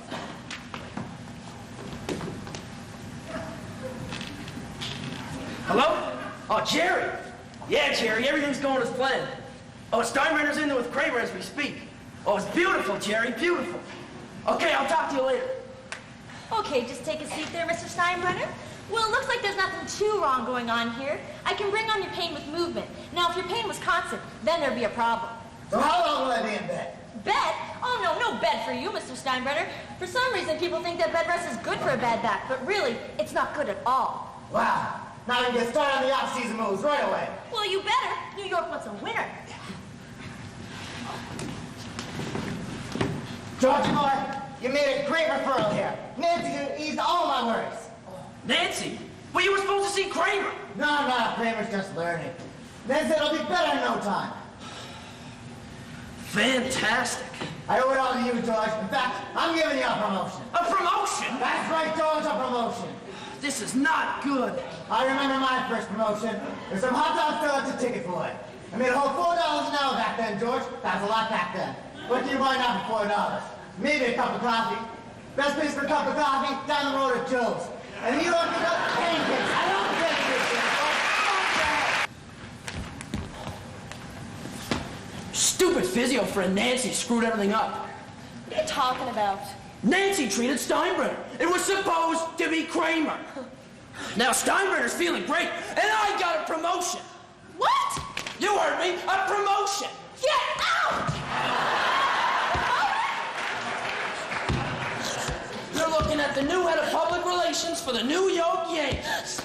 S14: Hello? Oh, Jerry. Yeah, Jerry, everything's going as planned. Oh, Steinbrenner's in there with Kramer as we speak. Oh, it's beautiful, Jerry, beautiful. Okay, I'll talk to you later.
S10: Okay, just take a seat there, Mr. Steinbrenner. Well, it looks like there's nothing too wrong going on here. I can bring on your pain with movement. Now, if your pain was constant, then there'd be a problem.
S18: So how long will I be in bed?
S10: Bed? Oh, no bed for you, Mr. Steinbrenner. For some reason, people think that bed rest is good for a bad back, but really, it's not good at all.
S18: Wow. Now we can get started on the off-season moves right away.
S10: Well, you better. New York wants a winner.
S18: George boy, you made a great referral here. Nancy eased all my worries.
S14: Nancy? Well, you were supposed to see Kramer.
S18: No, Kramer's just learning. Nancy, it'll be better in no time.
S14: Fantastic.
S18: I owe it all to you, George. In fact, I'm giving you a promotion.
S14: A promotion?
S18: That's right, George, a promotion.
S14: This is not good.
S18: I remember my first promotion. There's some hot dogs still at the ticket for it. I made a whole $4 an hour back then, George. That was a lot back then. What do you buy now for $4? Maybe a cup of coffee. Best place for a cup of coffee, down the road at Joe's. And you don't pick up pancakes. I don't get this shit.
S14: Stupid physio friend Nancy screwed everything up.
S10: What are you talking about?
S14: Nancy treated Steinbrenner. It was supposed to be Kramer. Now Steinbrenner's feeling great, and I got a promotion.
S10: What?
S14: You heard me, a promotion.
S10: Get out!
S14: You're looking at the new head of public relations for the New York Yankees.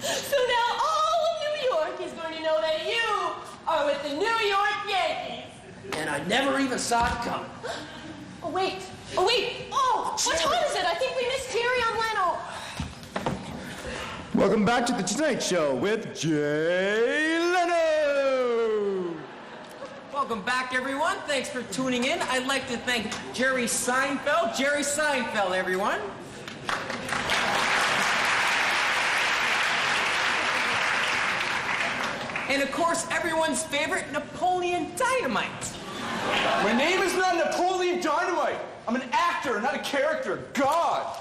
S10: So now all of New York is going to know that you are with the New York Yankees.
S14: And I never even saw it coming.
S10: Oh, wait. Oh, what time is it? I think we missed Jerry on Leno.
S16: Welcome back to The Tonight Show with Jay Leno.
S17: Welcome back, everyone. Thanks for tuning in. I'd like to thank Jerry Seinfeld. Jerry Seinfeld, everyone. And, of course, everyone's favorite, Napoleon Dynamite.
S21: My name is not Napoleon Dynamite. I'm an actor, not a character. God.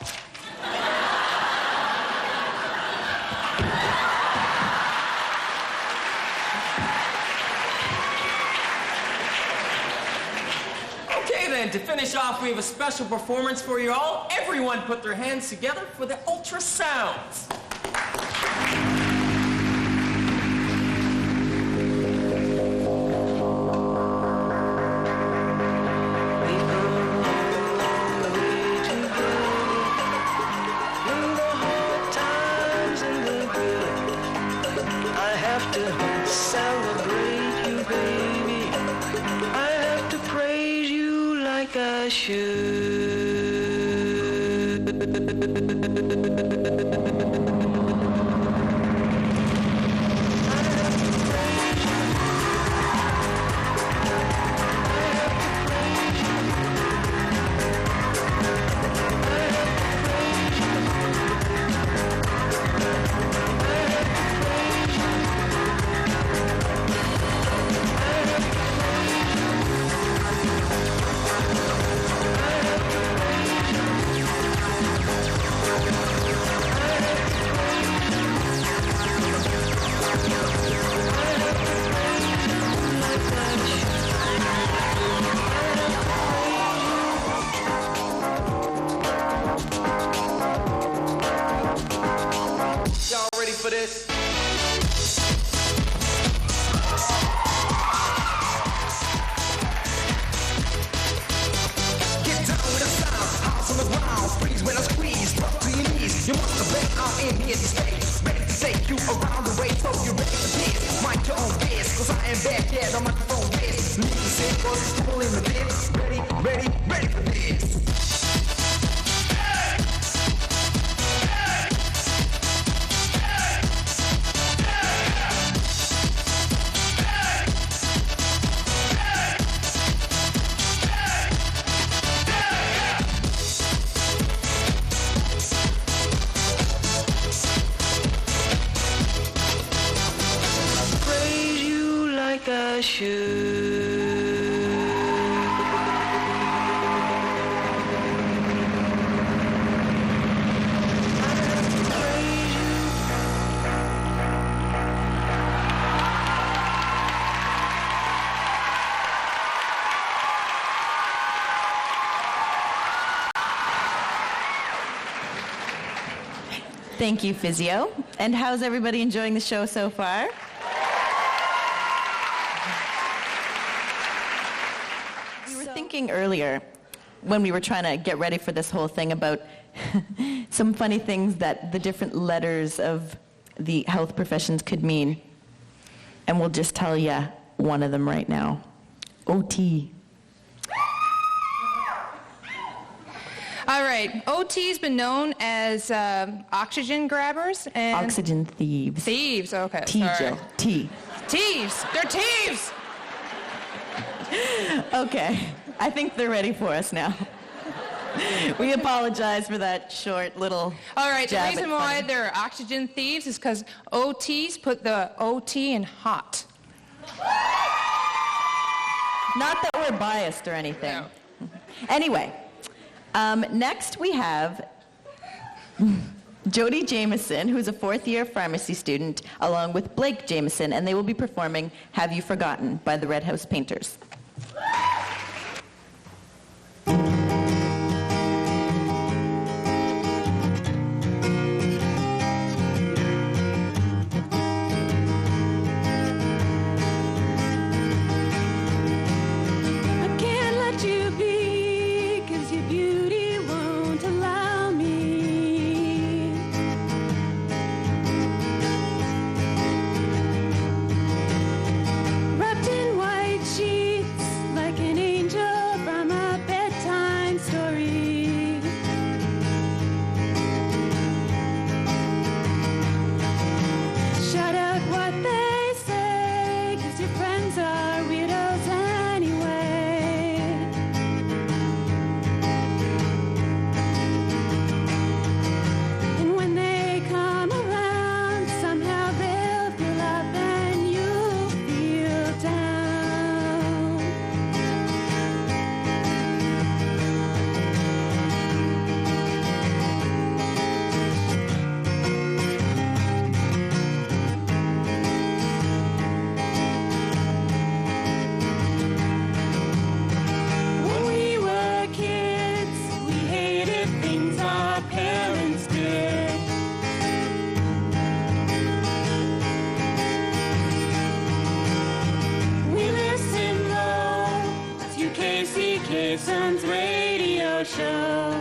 S17: Okay, then, to finish off, we have a special performance for you all. Everyone put their hands together for the ultrasounds.
S9: For this. Get down with the sound, house on the ground, freeze when I squeeze, drop to your knees. You must have been out in here to stay, ready to take you around the way, so you're ready for this. Mind your own biz, cause I am back here, the microphone is. Need to say for this, pull in the bit, ready for this.
S22: I should.
S5: Thank you, Physio. And how's everybody enjoying the show so far? thinking earlier, when we were trying to get ready for this whole thing, about some funny things that the different letters of the health professions could mean. And we'll just tell you one of them right now. OT.
S2: All right, OT's been known as oxygen grabbers and...
S5: Oxygen thieves.
S2: Thieves, okay.
S5: T,
S2: sorry.
S5: Jill. T.
S2: Thieves! They're thieves!
S5: Okay, I think they're ready for us now. We apologize for that short little
S2: All right, the
S5: jab
S2: reason
S5: at
S2: why
S5: funny.
S2: they're oxygen thieves is because OTs put the OT in hot.
S5: Not that we're biased or anything. No. Anyway, next we have Jody Jameson, who's a fourth-year pharmacy student, along with Blake Jameson, and they will be performing Have You Forgotten by the Red House Painters.
S12: I can't let you be, 'cause your beauty won't allow me. Wrapped in white sheets, like an angel from a bedtime story. Shut out what they say, 'cause your friends are weirdos anyway. And when they come around, somehow they'll feel up and you'll feel down. When we were kids, we hated things our parents did. We listened low to Casey Kasem's radio show.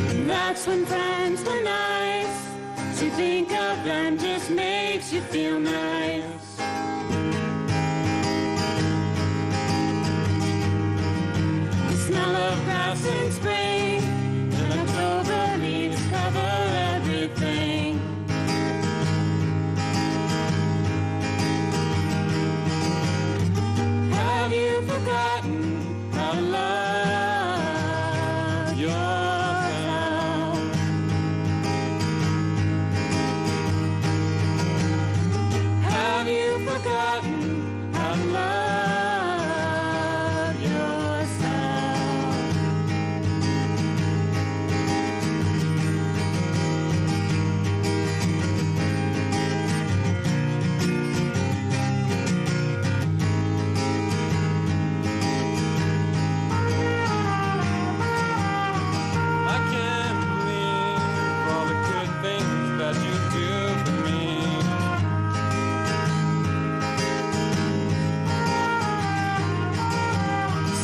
S12: And that's when friends were nice. To think of them just makes you feel nice. The smell of grass in spring, and October leaves cover everything. Have you forgotten how to love yourself? Have you forgotten how to love yourself?
S9: I can't believe all the good things that you do for me.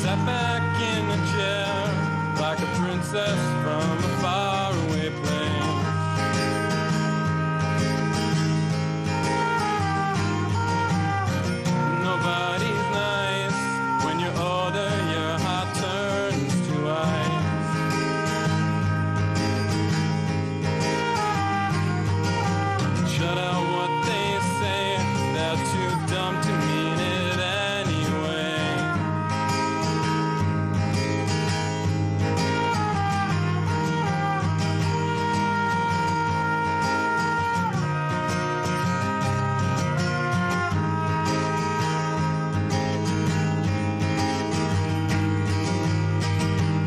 S9: Sat back in a chair like a princess from a faraway place. Nobody's nice when you're older, your heart turns to ice. Shut out what they say, they're too dumb to mean it anyway.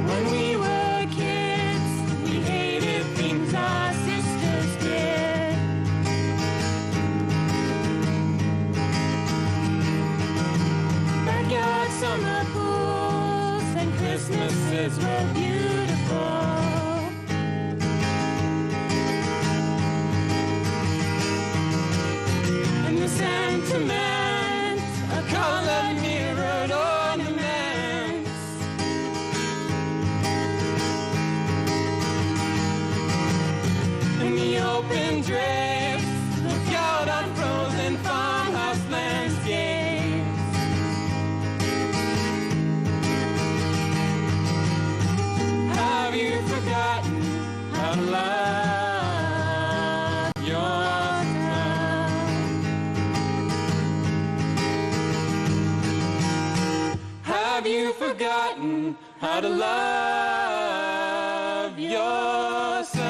S12: When we were kids, we hated things our sisters did. Backyard summer pools and Christmases were beautiful. And the sentiment
S19: forgotten how to love yourself?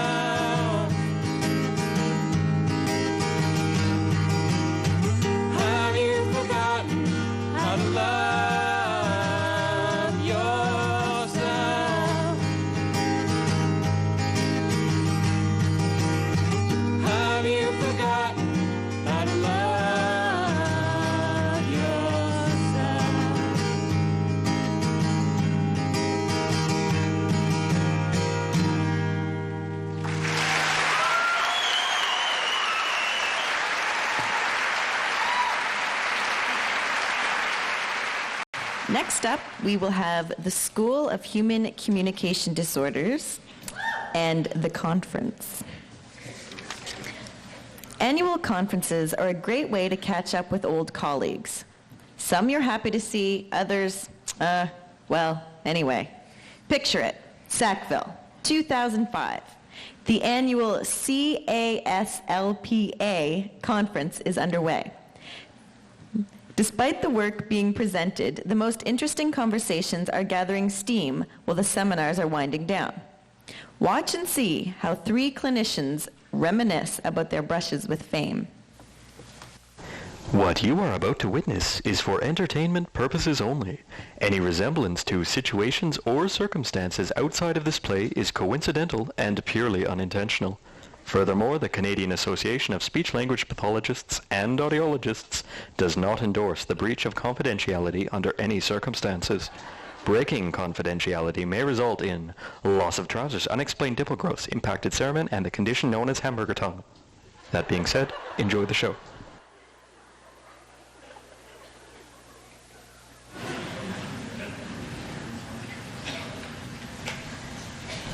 S19: Have you forgotten how to love yourself? Have you forgotten how to love yourself?
S5: Next up, we will have the School of Human Communication Disorders and the conference. Annual conferences are a great way to catch up with old colleagues. Some you're happy to see, others, well, anyway. Picture it, Sackville, 2005. The annual CASLPA conference is underway. Despite the work being presented, the most interesting conversations are gathering steam while the seminars are winding down. Watch and see how 3 clinicians reminisce about their brushes with fame.
S3: What you are about to witness is for entertainment purposes only. Any resemblance to situations or circumstances outside of this play is coincidental and purely unintentional. Furthermore, the Canadian Association of Speech-Language Pathologists and Audiologists does not endorse the breach of confidentiality under any circumstances. Breaking confidentiality may result in loss of trousers, unexplained dimple growths, impacted cerumen, and the condition known as hamburger tongue. That being said, enjoy the show.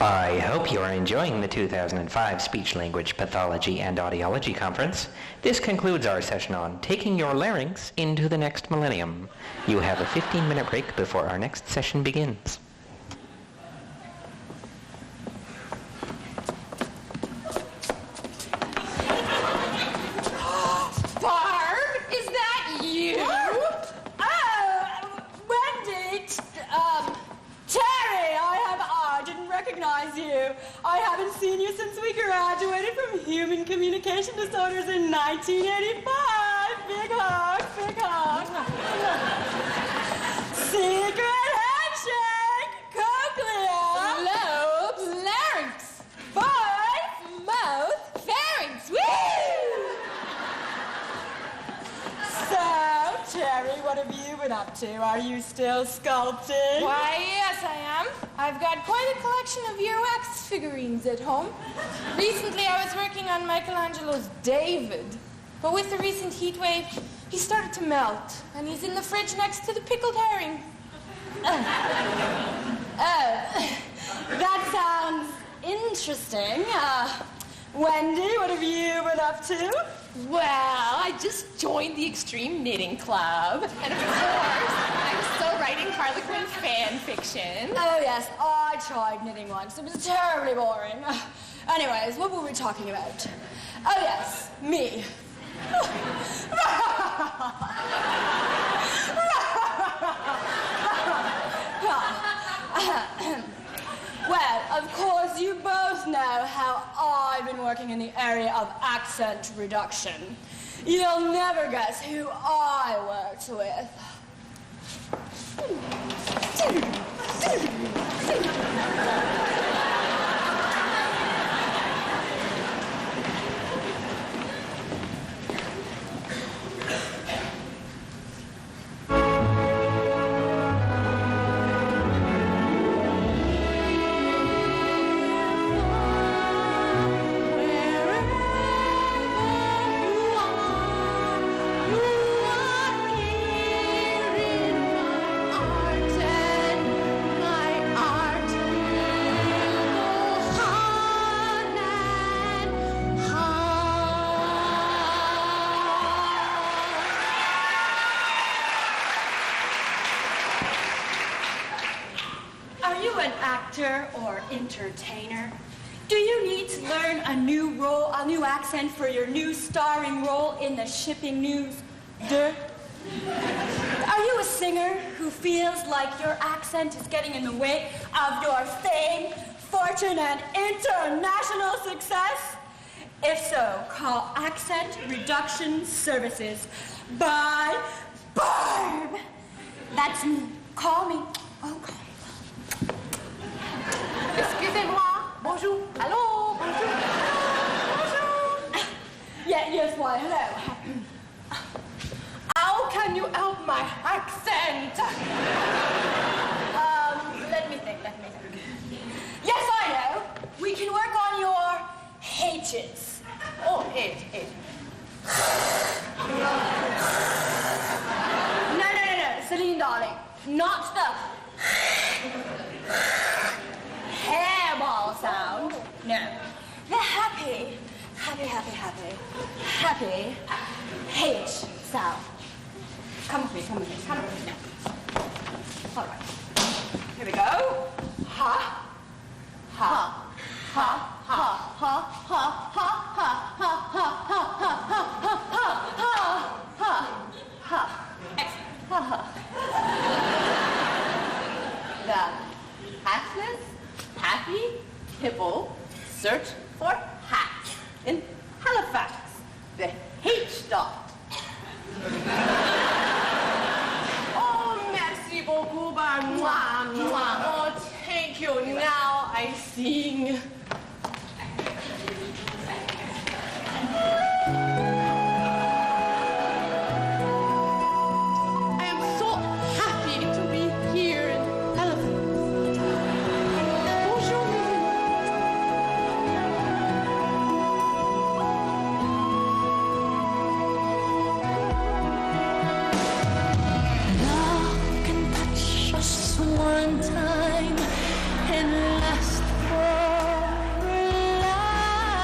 S4: I hope you are enjoying the 2005 Speech Language Pathology and Audiology Conference. This concludes our session on taking your larynx into the next millennium. You have a 15-minute break before our next session begins.
S8: Barb, is that you? Wendy, Terry, I didn't recognize you. I haven't seen you since we graduated from Human Communication Disorders in 1985. Big hug, big hug. Secret handshake, cochlea, lobes, larynx, voice, mouth, pharynx. Woo! So, Terry, what have you been up to? Are you still sculpting?
S2: Why, yes, I am. I've got quite a collection of earwax figurines at home. Recently, I was working on Michelangelo's David. But with the recent heat wave, he started to melt, and he's in the fridge next to the pickled herring.
S8: That sounds interesting. Wendy, what have you been up to?
S23: Well, I just joined the Extreme Knitting Club. And of course, I'm still writing Harlequin fan fiction.
S8: Oh, yes, I tried knitting once. It was terribly boring. Anyways, what were we talking about? Oh, yes, me. Well, of course, you both know how I've been working in the area of accent reduction. You'll never guess who I worked with. Or entertainer? Do you need to learn a new role, a new accent for your new starring role in the shipping news?
S10: Are you a singer who feels like your accent is getting in the way of your fame, fortune, and international success? If so, call Accent Reduction Services by Barb. That's me. Call me. Oh, call me.
S23: Excusez-moi. Bonjour. Hello. Bonjour. Bonjour.
S10: Yes, why, hello.
S23: How can you help my accent?
S10: Let me think. Yes, I know. We can work on your H's.
S23: Oh, H.
S10: No, Celine, darling. Not the hairball sound. No. The happy H sound. Come with me. All right. Here we go. Ha.
S23: The hatless, happy hippo search for hats in Halifax. The H dot. Oh, merci beaucoup, mwah. Oh, thank you. Now I sing. I am so happy to be here in Halifax. Bonjour.
S12: Love can touch us one time and last for a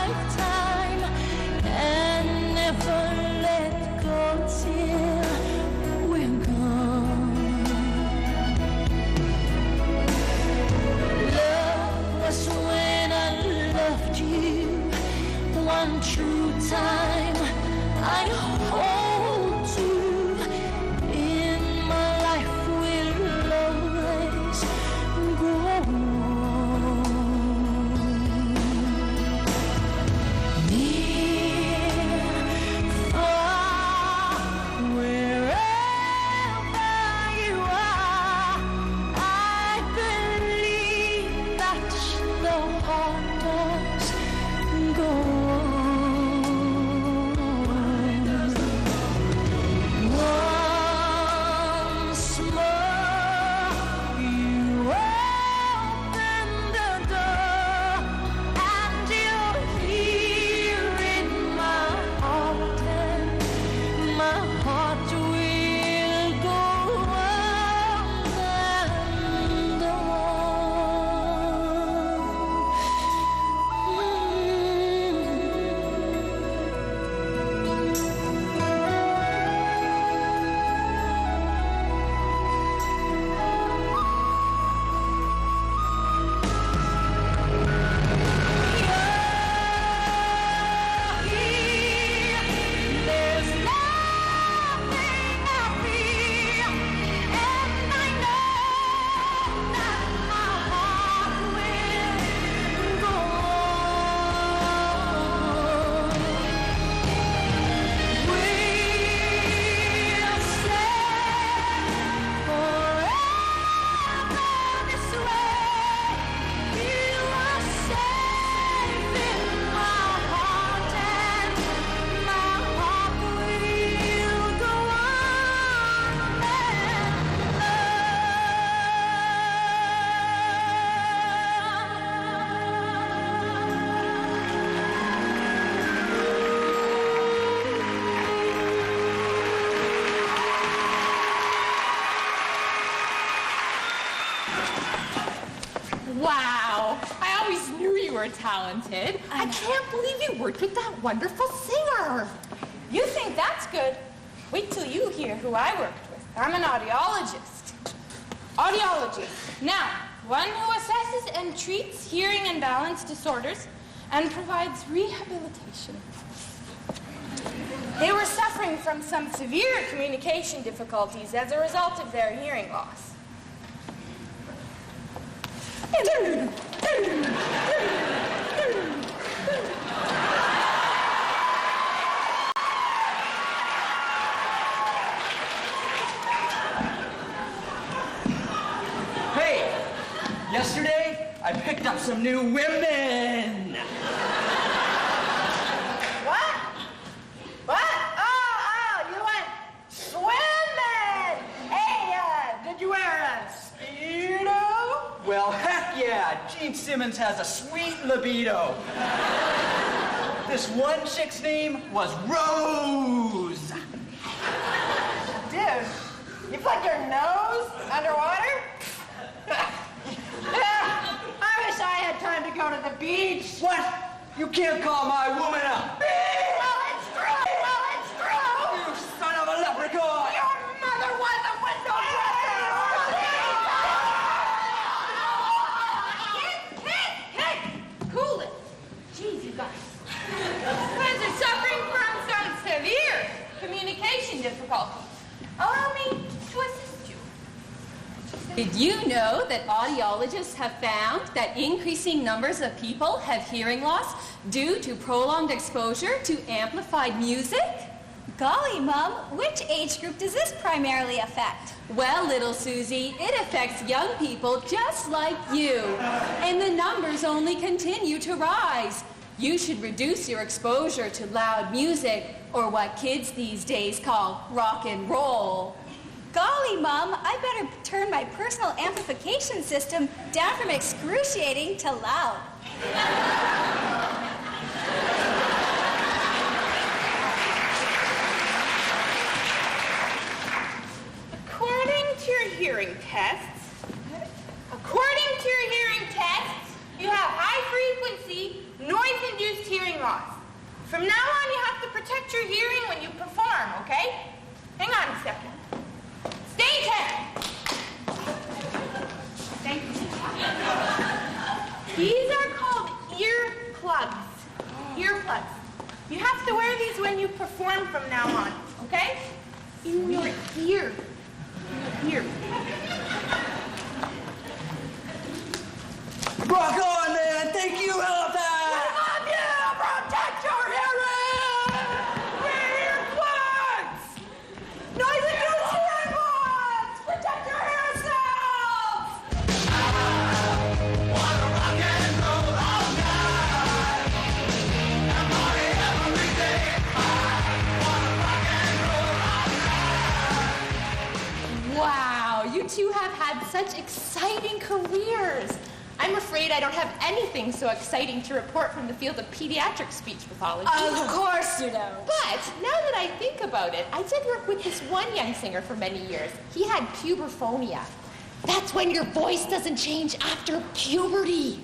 S12: lifetime and never let go till we're gone. Love was when I loved you one true time. I'd hold you in my life will always go on. Near, far, wherever you are, I believe that the heart does go on. Once more, you open the door, and you're here in my heart, and my heart will go on and There's nothing I fear, and I know that my heart will go on. We'll stay forever this way. You are safe in my heart, and my heart will go on
S23: Wow, I always knew you were talented. I can't believe you worked with that wonderful singer.
S8: You think that's good? Wait till you hear who I worked with. I'm an audiologist. Audiologist. Now, one who assesses and treats hearing and balance disorders and provides rehabilitation. They were suffering
S10: suffering from some severe communication difficulties as a result of their hearing loss.
S15: Hey, yesterday I picked up some new women.
S8: What? What? Oh, you went swimming. Hey, did you wear a Speedo?
S15: Well, heck yeah, Gene Simmons has a sweet libido. This one chick's name was Rose.
S8: Dude, you put your nose underwater? Yeah, I wish I had time to go to the beach.
S15: What? You can't call my woman a
S8: Well, it's true. Well, it's true.
S15: You son of a leprechaun!
S8: Your mother was a window dresser.
S23: Hey, cool it. Jeez, you guys. Friends are suffering from some severe communication difficulties. Allow me to assist you. Did you know that audiologists have found that increasing numbers of people have hearing loss due to prolonged exposure to amplified music?
S1: Golly, Mom, which age group does this primarily affect?
S23: Well, little Susie, it affects young people just like you. And the numbers only continue to rise. You should reduce your exposure to loud music, or what kids these days call rock and roll.
S1: Golly, Mom, I better turn my personal amplification system down from excruciating to loud.
S23: According to your hearing tests, you have high-frequency, noise-induced hearing loss. From now on, you have to protect your hearing when you perform, okay? Hang on a second. Stay tuned. Thank you. These are called earplugs. Earplugs. You have to wear these when you perform from now on, okay? In your ear. Here.
S15: Rock on, man! Thank you, Elephant!
S8: Love you! Protect your hearing! Wear earplugs! Noise-induced hearing loss! Protect your hair cells!
S9: Wanna rock and roll all night and party every day. Wanna rock and roll all night.
S23: Wow, you two have had such exciting careers. I'm afraid I don't have anything so exciting to report from the field of pediatric speech pathology.
S10: Of course you don't.
S23: But now that I think about it, I did work with this one young singer for many years. He had puberphonia. That's when your voice doesn't change after puberty.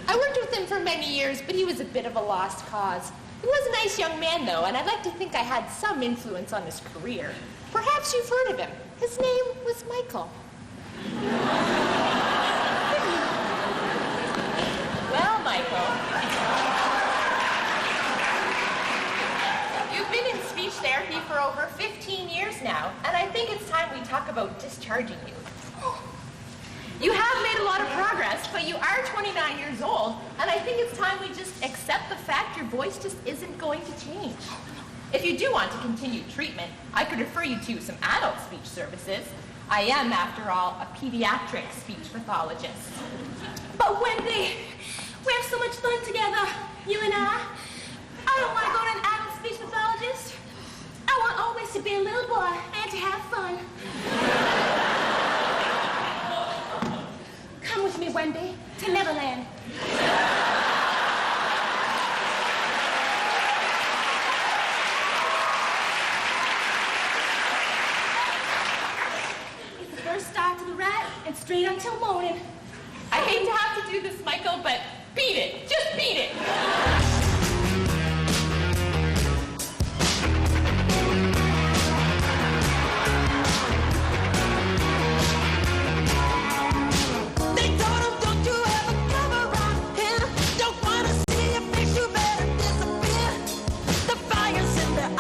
S23: I worked with him for many years, but he was a bit of a lost cause. He was a nice young man, though, and I'd like to think I had some influence on his career. Perhaps you've heard of him. His name was Michael. Well, Michael, you've been in speech therapy for over 15 years now, and I think it's time we talk about discharging you. You have made a lot of progress, but you are 29 years old, and I think it's time we just accept the fact your voice just isn't going to change. If you do want to continue treatment, I could refer you to some adult speech services. I am, after all, a pediatric speech pathologist.
S10: But Wendy, we have so much fun together, you and I. I don't want to go to an adult speech pathologist. I want always to be a little boy and to have fun. Come with me, Wendy, to Neverland. It's the first start to the right and straight until morning.
S23: I hate to have to do this, Michael, but beat it. Just beat it.
S9: They told him, don't you ever come around here. Don't wanna see your face, you better disappear. The fire's in their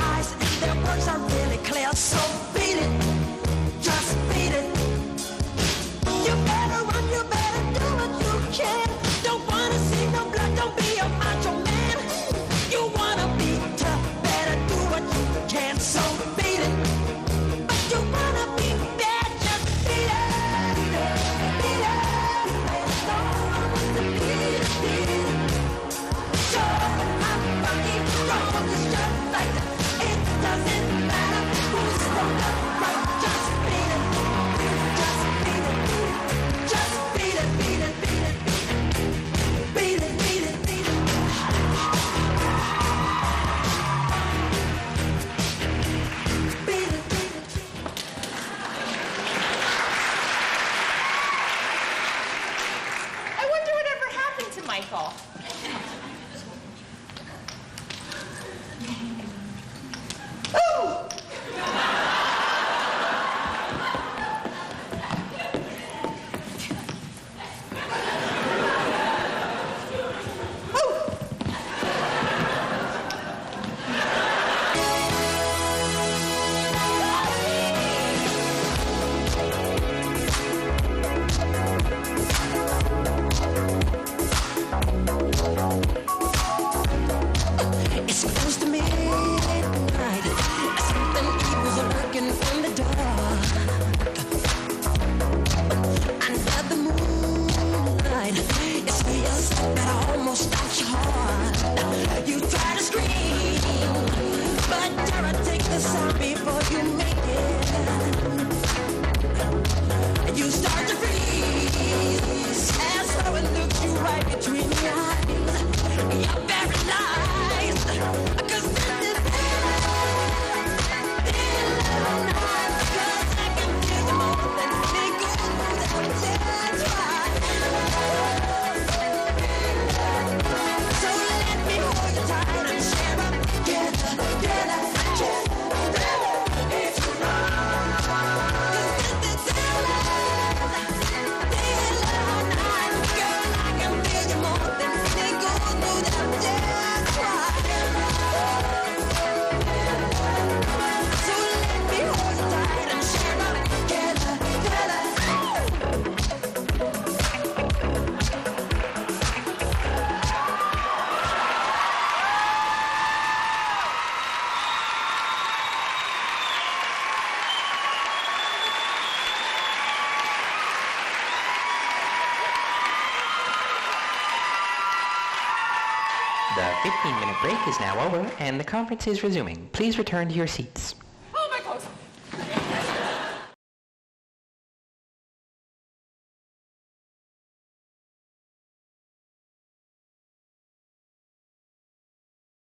S4: The 15-minute break is now over, and the conference is resuming. Please return to your seats.